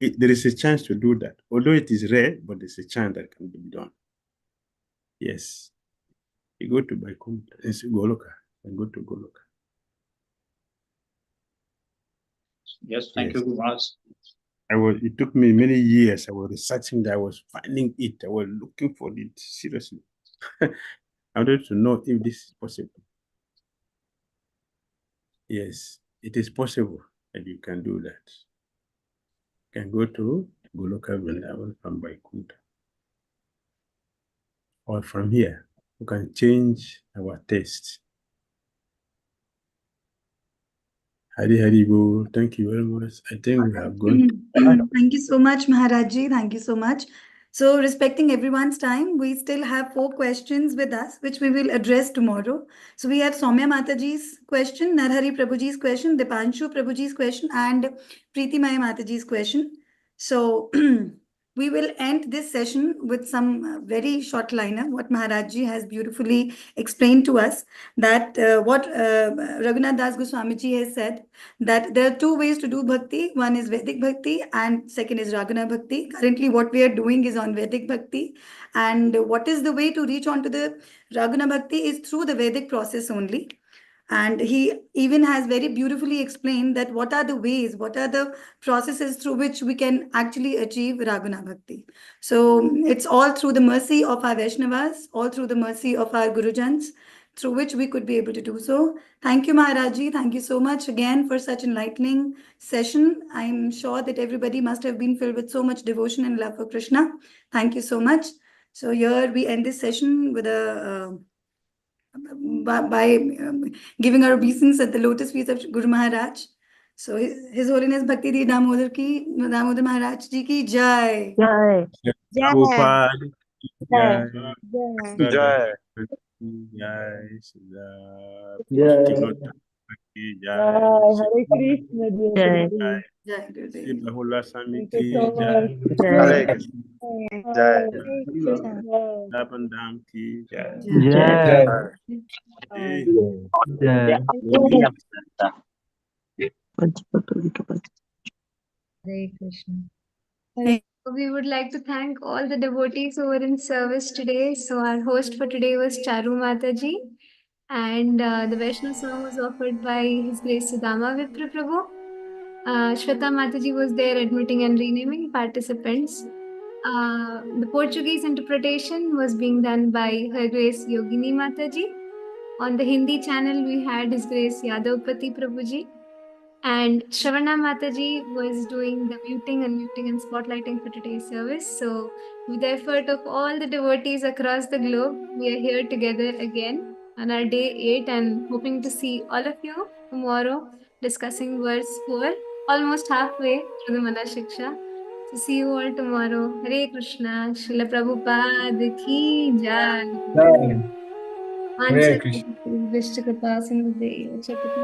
Speaker 2: There is a chance to do that. Although it is rare, but there's a chance that can be done. Yes. You go to Vaikuntha, it's Goloka, and go to Goloka.
Speaker 9: Yes, thank you, Gumaraj.
Speaker 2: It took me many years. I was researching that, I was finding it, I was looking for it seriously. I wanted to know if this is possible. Yes, it is possible that you can do that. You can go to Goloka Vrindavan from Vaikuntha. Or from here, we can change our taste. Hari Bo, thank you very much. I think we have gone.
Speaker 1: Thank you so much, Maharajji. Thank you so much. So, respecting everyone's time, we still have 4 questions with us, which we will address tomorrow. So, we have Soumya Mataji's question, Narhari Prabhuji's question, Dipanshu Prabhuji's question, and Preeti Maya Mataji's question. So, we will end this session with some very short liner, what Maharaj Ji has beautifully explained to us, that what Raghunath Das Goswami Ji has said, that there are two ways to do bhakti. One is Vedic bhakti and second is Ragana bhakti. Currently, what we are doing is on Vedic bhakti. And what is the way to reach on to the Ragana bhakti is through the Vedic process only. And he even has very beautifully explained that what are the ways, what are the processes through which we can actually achieve Ragana Bhakti. So it's all through the mercy of our Vaishnavas, all through the mercy of our Gurujans, through which we could be able to do so. Thank you, Maharaji. Thank you so much again for such enlightening session. I'm sure that everybody must have been filled with so much devotion and love for Krishna. Thank you so much. So here we end this session with a by giving our obeisance at the lotus feet of Guru Maharaj. So His Holiness Bhakti Di Damodar Maharaj Ji ki Jai.
Speaker 10: Jai.
Speaker 2: Prabhupada ki
Speaker 10: Jai.
Speaker 2: Jai.
Speaker 10: Jai.
Speaker 2: Jai.
Speaker 10: Jai.
Speaker 2: Ki
Speaker 10: Jai.
Speaker 2: Jai.
Speaker 10: Hare Krishna. Jai.
Speaker 1: Jai Gurudev.
Speaker 2: Sri Bahula Swami
Speaker 10: Thank
Speaker 2: ki
Speaker 10: you so
Speaker 2: Jai.
Speaker 10: much. Hare Krishna. Jai.
Speaker 2: Lapandam ki Jai.
Speaker 10: Jai.
Speaker 2: Jai.
Speaker 10: Jai.
Speaker 4: Hare Krishna.
Speaker 1: Hey.
Speaker 4: We would like to thank all the devotees who were in service today. So our host for today was Charu Mataji, and the Vaishnav song was offered by His Grace Sudama Vipra Prabhu. Shweta Mataji was there admitting and renaming participants. The Portuguese interpretation was being done by Her Grace Yogini Mataji. On the Hindi channel, we had His Grace Yadavpati Prabhuji. And Shravana Mataji was doing the muting, unmuting, and spotlighting for today's service. So, with the effort of all the devotees across the globe, we are here together again on our day 8 and hoping to see all of you tomorrow discussing verse 4, almost halfway through the Manah-Siksa. So, see you all tomorrow. Hare Krishna, Srila Prabhupada ki Jai.
Speaker 3: Hare Krishna.
Speaker 4: Vishtakapa Sindhu Chapati.